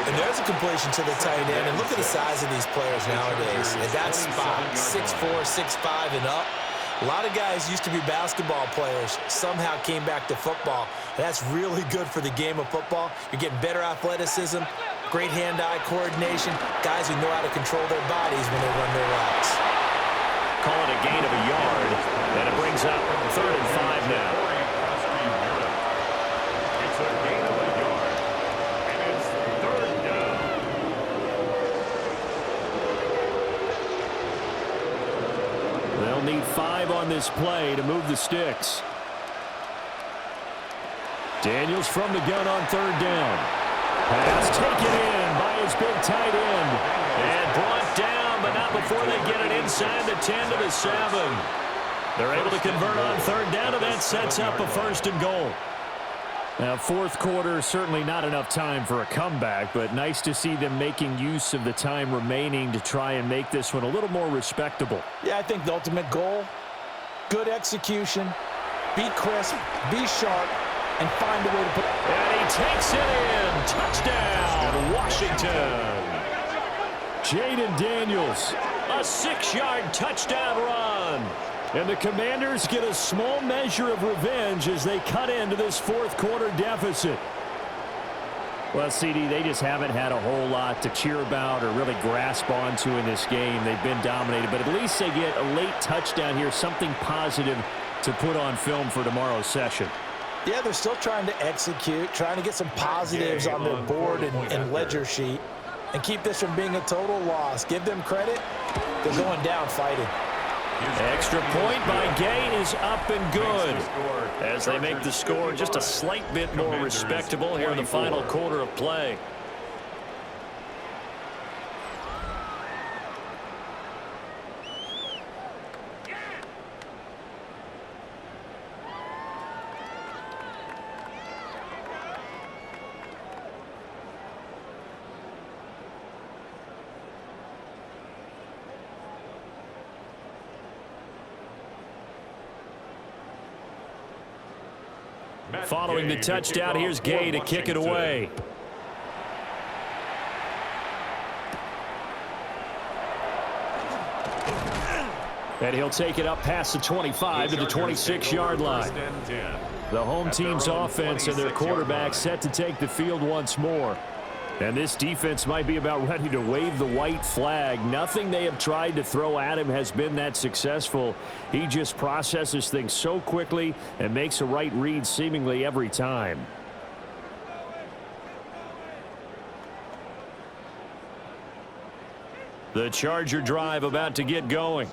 And there's a completion to the tight end, and look at the size of these players nowadays. At that spot, 6'4", 6'5", and up. A lot of guys used to be basketball players, somehow came back to football. And that's really good for the game of football. You're getting better athleticism, great hand-eye coordination, guys who know how to control their bodies when they run their routes. Call it a gain of a yard, and it brings up 3rd and 5 now. It's a gain of a yard, and it's 3rd down. They'll need 5 on this play to move the sticks. Daniels from the gun on 3rd down. Pass taken in by his big tight end. And brought down, but not before they get it inside the 10 to the 7. They're able to convert on 3rd down, and that sets up a 1st and goal. Now, 4th quarter, certainly not enough time for a comeback, but nice to see them making use of the time remaining to try and make this one a little more respectable. Yeah, I think the ultimate goal, good execution, be crisp, be sharp, and find a way to put... And he takes it in. Touchdown, Washington. Jaden Daniels, a 6-yard touchdown run. And the Commanders get a small measure of revenge as they cut into this 4th quarter deficit. Well, CD, they just haven't had a whole lot to cheer about or really grasp onto in this game. They've been dominated, but at least they get a late touchdown here, something positive to put on film for tomorrow's session. Yeah, they're still trying to execute, trying to get some positives on their board and ledger sheet, and keep this from being a total loss. Give them credit. They're going down fighting. Extra point by Gay is up and good as they make the score just a slight bit more respectable here in the final quarter of play. Following the touchdown, here's Gay to kick it away. And he'll take it up past the 25 to the 26-yard line. The home team's offense and their quarterback set to take the field once more. And this defense might be about ready to wave the white flag. Nothing they have tried to throw at him has been that successful. He just processes things so quickly and makes a right read seemingly every time. The Charger drive about to get going.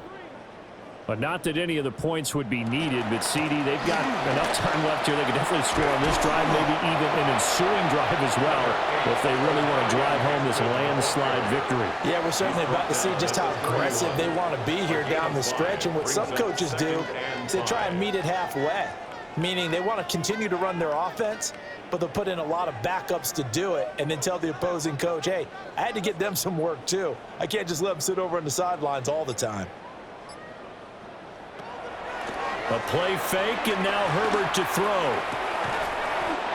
But not that any of the points would be needed, but CD, they've got enough time left here. They could definitely score on this drive, maybe even an ensuing drive as well, if they really want to drive home this landslide victory. Yeah, we're certainly about to see just how aggressive they want to be here down the stretch. And what some coaches do is they try and meet it halfway, meaning they want to continue to run their offense, but they'll put in a lot of backups to do it and then tell the opposing coach, hey, I had to get them some work too. I can't just let them sit over on the sidelines all the time. A play fake, and now Herbert to throw.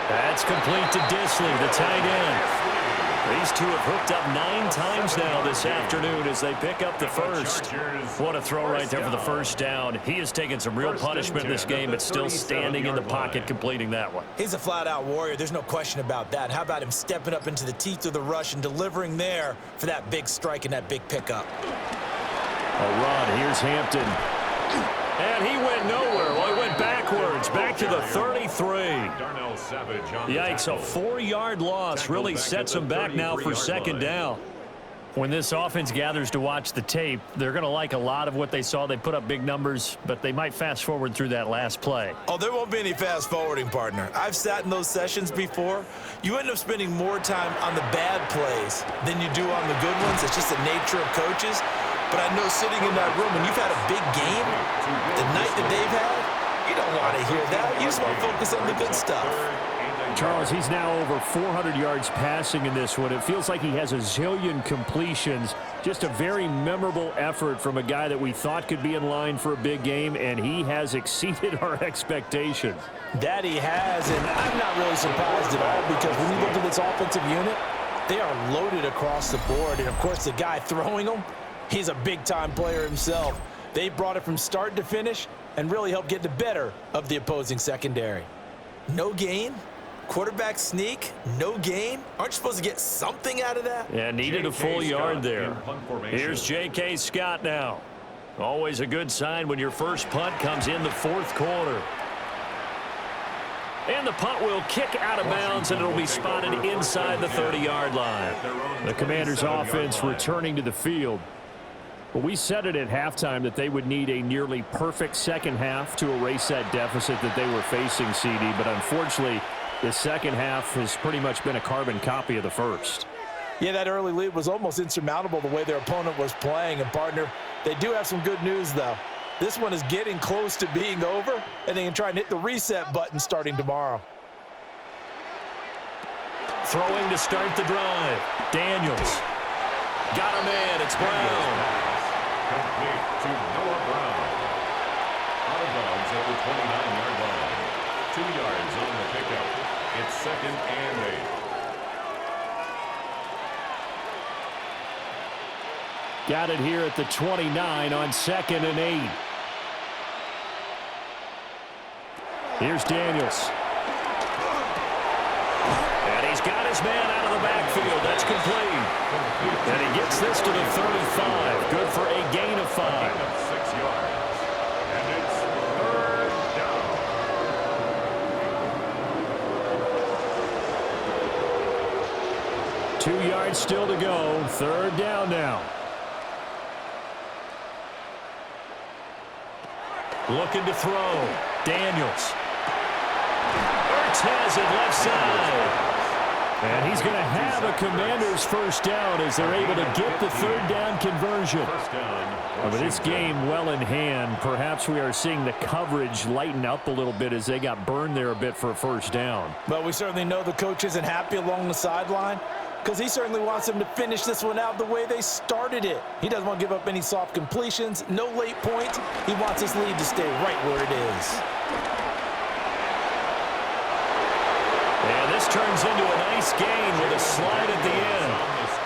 That's complete to Disley, the tight end. These two have hooked up 9 times now this afternoon as they pick up the first. What a throw right there for the first down. He has taken some real punishment in this game, but still standing in the pocket completing that one. He's a flat-out warrior. There's no question about that. How about him stepping up into the teeth of the rush and delivering there for that big strike and that big pickup? A run. Here's Hampton. And he went nowhere. Well, he went backwards, back to the 33. Yikes, a 4-yard loss really sets him back now for second down. When this offense gathers to watch the tape, they're going to like a lot of what they saw. They put up big numbers, but they might fast forward through that last play. Oh, there won't be any fast forwarding, partner. I've sat in those sessions before. You end up spending more time on the bad plays than you do on the good ones. It's just the nature of coaches. But I know sitting in that room, when you've had a big game, the night that they've had, you don't want to hear that. You just want to focus on the good stuff. Charles, he's now over 400 yards passing in this one. It feels like he has a zillion completions. Just a very memorable effort from a guy that we thought could be in line for a big game, and he has exceeded our expectations. That he has, and I'm not really surprised at all, because when you look at this offensive unit, they are loaded across the board. And, of course, the guy throwing them, he's a big-time player himself. They brought it from start to finish and really helped get the better of the opposing secondary. No gain? Quarterback sneak, no gain. Aren't you supposed to get something out of that? Yeah, needed a full yard there. Here's J.K. Scott now. Always a good sign when your first punt comes in the fourth quarter. And the punt will kick out of bounds, and it'll be spotted inside the 30-yard line. The Commanders' offense returning to the field. But we said it at halftime that they would need a nearly perfect second half to erase that deficit that they were facing, CD. But unfortunately, the second half has pretty much been a carbon copy of the first. Yeah, that early lead was almost insurmountable the way their opponent was playing. And, partner, they do have some good news, though. This one is getting close to being over, and they can try and hit the reset button starting tomorrow. Throwing to start the drive. Daniels. Got him in. It's Brown. Complete to Noah Brown. Out of bounds at the 29-yard line. 2 yards on the pickup. It's 2nd and 8. Got it here at the 29 on 2nd and 8. Here's Daniels. And he's got his man out of the backfield. That's complete. And he gets this to the 35. Good for a gain of 5. 6 yards. And it's 3rd down. Two yards still to go. 3rd down now. Looking to throw. Daniels. Ertz has it left side. And he's going to have a Commanders first down as they're able to get the 3rd down conversion. With this game well in hand, perhaps we are seeing the coverage lighten up a little bit as they got burned there a bit for a first down. But we certainly know the coach isn't happy along the sideline, because he certainly wants them to finish this one out the way they started it. He doesn't want to give up any soft completions, no late points. He wants his lead to stay right where it is. And this turns into a nice gain with a slide at the end.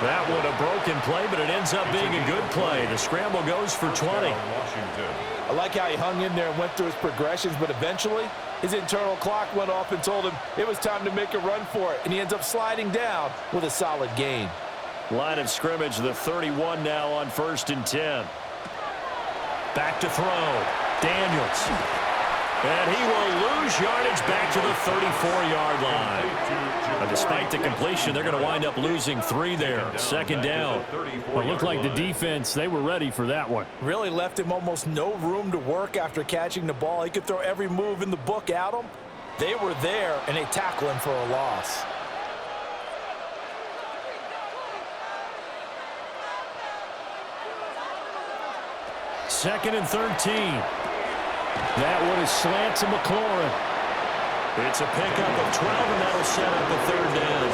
That one a broken play, but it ends up being a good play. The scramble goes for 20. I like how he hung in there and went through his progressions, but eventually his internal clock went off and told him it was time to make a run for it, and he ends up sliding down with a solid gain. Line of scrimmage, the 31 now on 1st and 10. Back to throw. Daniels. And he will lose yardage back to the 34-yard line. But despite the completion, they're going to wind up losing 3 there. 2nd down. Well, it looked like the defense, they were ready for that one. Really left him almost no room to work after catching the ball. He could throw every move in the book at him. They were there, and they tackle him for a loss. Second and 13. That one is slant to McLaurin. It's a pickup of 12, and that'll set up the 3rd down.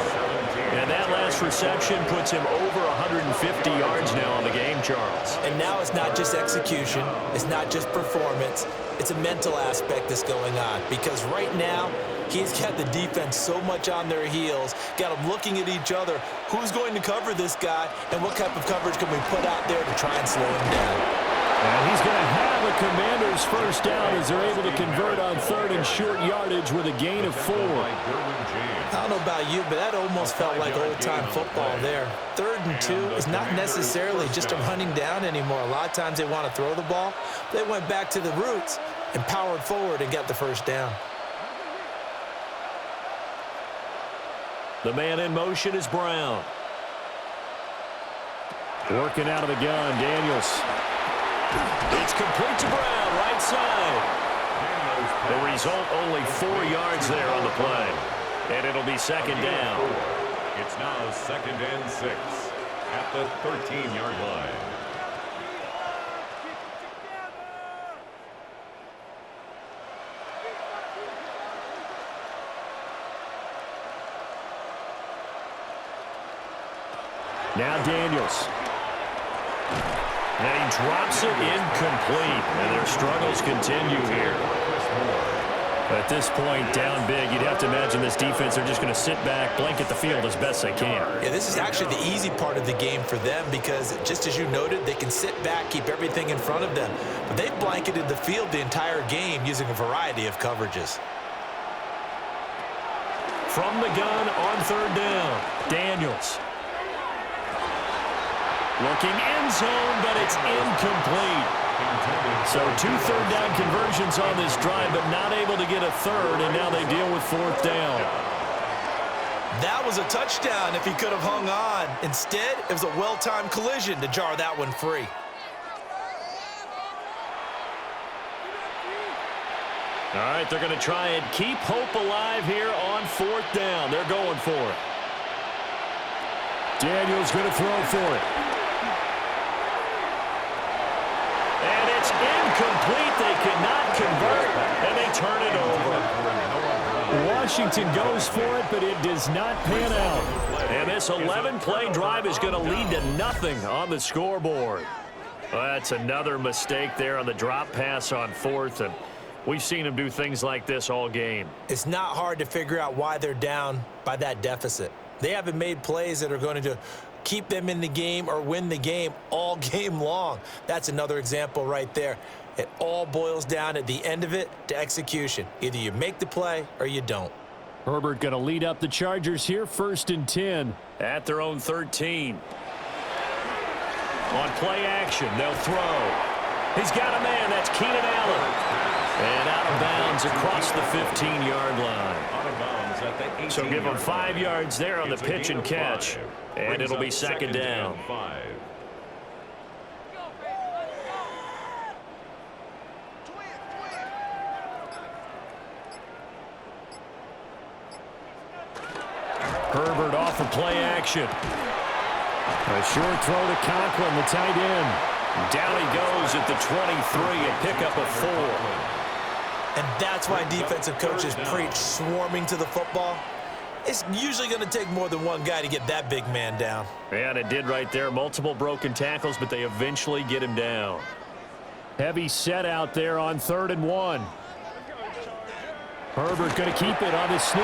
And that last reception puts him over 150 yards now on the game, Charles. And now it's not just execution. It's not just performance. It's a mental aspect that's going on, because right now he's got the defense so much on their heels, got them looking at each other. Who's going to cover this guy, and what type of coverage can we put out there to try and slow him down? And he's going to have a Commanders first down as they're able to convert on 3rd and short yardage with a gain of 4. I don't know about you, but that almost felt like old-time football there. 3rd and 2 is not necessarily just a running down anymore. A lot of times they want to throw the ball. They went back to the roots and powered forward and got the first down. The man in motion is Brown. Working out of the gun, Daniels. It's complete to Brown, right side. The result, only 4 yards there on the play. And it'll be second down. It's now 2nd and 6 at the 13-yard line. Now Daniels. And he drops it incomplete. And their struggles continue here. At this point, down big, you'd have to imagine this defense, they're just going to sit back, blanket the field as best they can. Yeah, this is actually the easy part of the game for them because, just as you noted, they can sit back, keep everything in front of them. But they've blanketed the field the entire game using a variety of coverages. From the gun on 3rd down, Daniels. Looking end zone, but it's incomplete. So 2 third-down conversions on this drive, but not able to get a third, and now they deal with 4th down. That was a touchdown if he could have hung on. Instead, it was a well-timed collision to jar that one free. All right, they're going to try and keep hope alive here on 4th down. They're going for it. Daniels going to throw for it. And it's incomplete. They cannot convert, and they turn it over. Washington goes for it, but it does not pan out. And this 11-play drive is going to lead to nothing on the scoreboard. Well, that's another mistake there on the drop pass on 4th, and we've seen them do things like this all game. It's not hard to figure out why they're down by that deficit. They haven't made plays that are going to keep them in the game or win the game all game long. That's another example right there. It all boils down at the end of it to execution. Either you make the play or you don't. Herbert going to lead up the Chargers here, 1st and 10 at their own 13. On play action, they'll throw. He's got a man. That's Keenan Allen. And out of bounds across the 15-yard line. Out of bounds at the 18-yard So give them 5 yards there on the It's a pitch gain and of catch. 5. And Brings it'll be up second down. 5. Herbert off of play action. A short throw to Conklin, the tight end. Down he goes at the 23 and pick up a 4. And that's why defensive coaches preach swarming to the football. It's usually going to take more than one guy to get that big man down. And it did right there. Multiple broken tackles, but they eventually get him down. Heavy set out there on 3rd and 1. Herbert going to keep it on his sneak.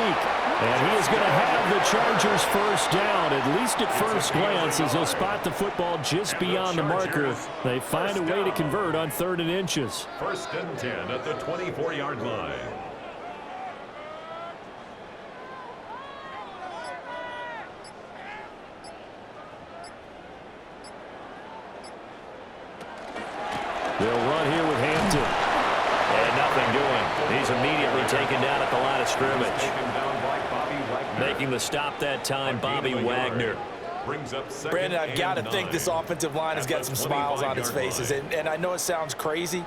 And he is going to have the Chargers first down, at least at first glance, as they'll spot the football just beyond the marker. They find a way to convert on 3rd and inches. 1st and 10 at the 24-yard line. They'll run here with Hampton. And nothing doing. He's immediately taken down at the line of scrimmage. Making the stop that time, Bobby Wagner. Brandon, I've got to think this offensive line has got some smiles on its faces. And I know it sounds crazy,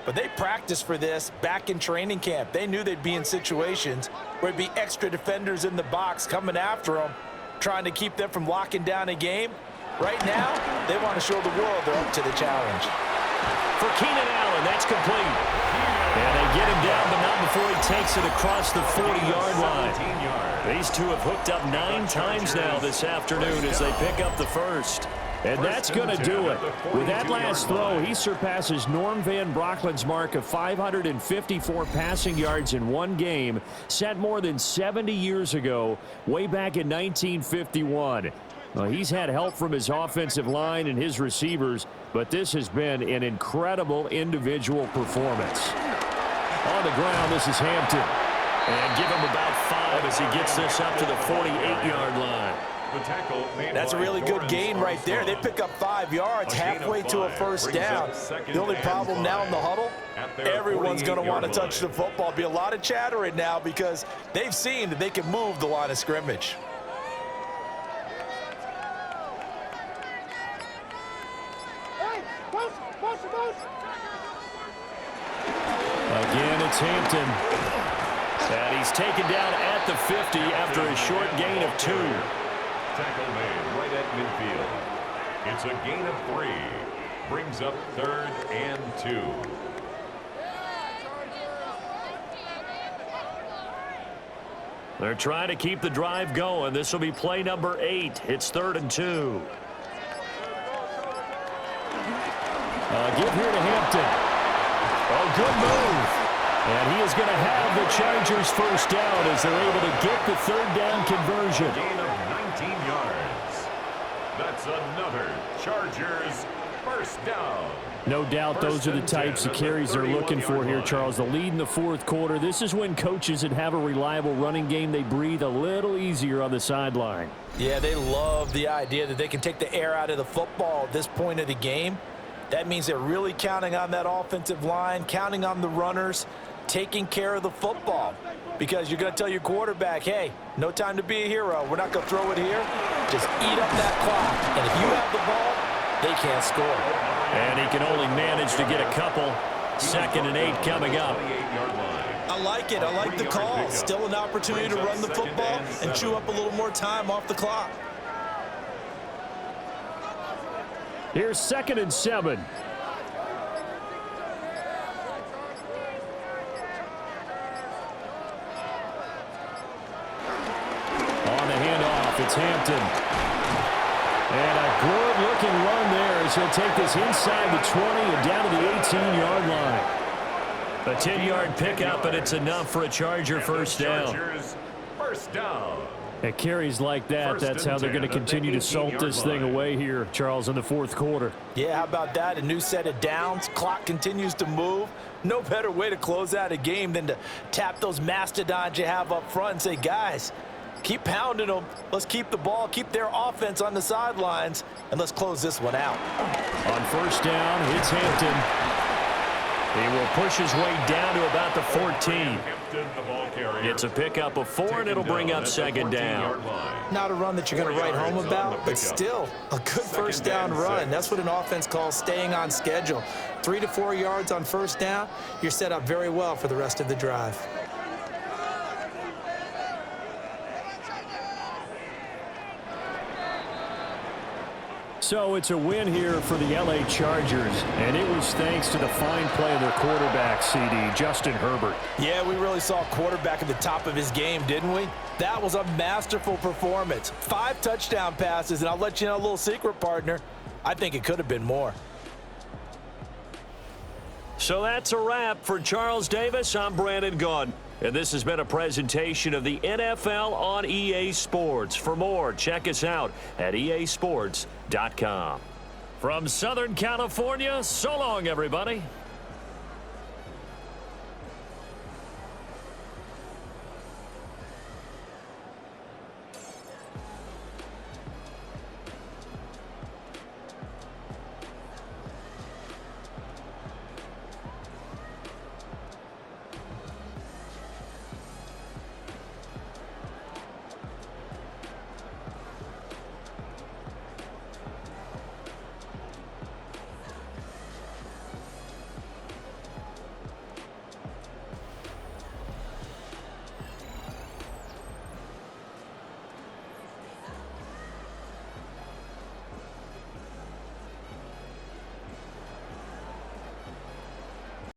but they practiced for this back in training camp. They knew they'd be in situations where it'd be extra defenders in the box coming after them, trying to keep them from locking down a game. Right now, they want to show the world they're up to the challenge. For Keenan Allen, that's complete. And they get him down, but not before he takes it across the 40-yard line. These two have hooked up 9 times now this afternoon as they pick up the first. And that's going to do it. With that last throw, he surpasses Norm Van Brocklin's mark of 554 passing yards in one game, set more than 70 years ago, way back in 1951. He's had help from his offensive line and his receivers, but this has been an incredible individual performance. On the ground, this is Hampton. And give him about 5 as he gets this up to the 48-yard line. That's a really good gain right there. They pick up 5 yards halfway to a first down. The only problem now in the huddle, everyone's going to want to touch the football. Be a lot of chattering now because they've seen that they can move the line of scrimmage. Again, it's Hampton. And he's taken down at the 50 after a short gain of 2. Tackle made right at midfield. It's a gain of 3. Brings up 3rd and 2. They're trying to keep the drive going. This will be play number 8. It's 3rd and 2. Give here to Hampton. Oh, good move. And he is going to have the Chargers first down as they're able to get the 3rd down conversion. Gain of 19 yards. That's another Chargers first down. No doubt those are the types of carries they're looking for here, Charles. The lead in the 4th quarter. This is when coaches that have a reliable running game, they breathe a little easier on the sideline. Yeah, they love the idea that they can take the air out of the football at this point of the game. That means they're really counting on that offensive line, counting on the runners, taking care of the football. Because you're going to tell your quarterback, hey, no time to be a hero. We're not going to throw it here. Just eat up that clock. And if you have the ball, they can't score. And he can only manage to get a couple. 2nd and 8 coming up. I like it. I like the call. Still an opportunity to run the football and chew up a little more time off the clock. Here's 2nd and 7. On the handoff, it's Hampton. And a good-looking run there as he'll take this inside the 20 and down to the 18-yard line. A 10-yard pickup, and it's enough for a Charger first down. First down. At carries like that, that's how they're going to continue to salt this thing away here, Charles, in the 4th quarter. Yeah, how about that? A new set of downs. Clock continues to move. No better way to close out a game than to tap those mastodons you have up front and say, guys, keep pounding them. Let's keep the ball, keep their offense on the sidelines, and let's close this one out. On first down, it's Hampton. He will push his way down to about the 14. It's a pickup of 4, and it'll bring up 2nd down. Not a run that you're going to write home about, but still a good first down run. That's what an offense calls staying on schedule. 3 to 4 yards on first down, you're set up very well for the rest of the drive. So it's a win here for the LA Chargers, and it was thanks to the fine play of their quarterback, CD, Justin Herbert. Yeah, we really saw a quarterback at the top of his game, didn't we? That was a masterful performance. 5 touchdown passes, and I'll let you know a little secret, partner. I think it could have been more. So that's a wrap for Charles Davis. I'm Brandon Gunn, and this has been a presentation of the NFL on EA Sports. For more, check us out at easports.com. From Southern California, so long, everybody.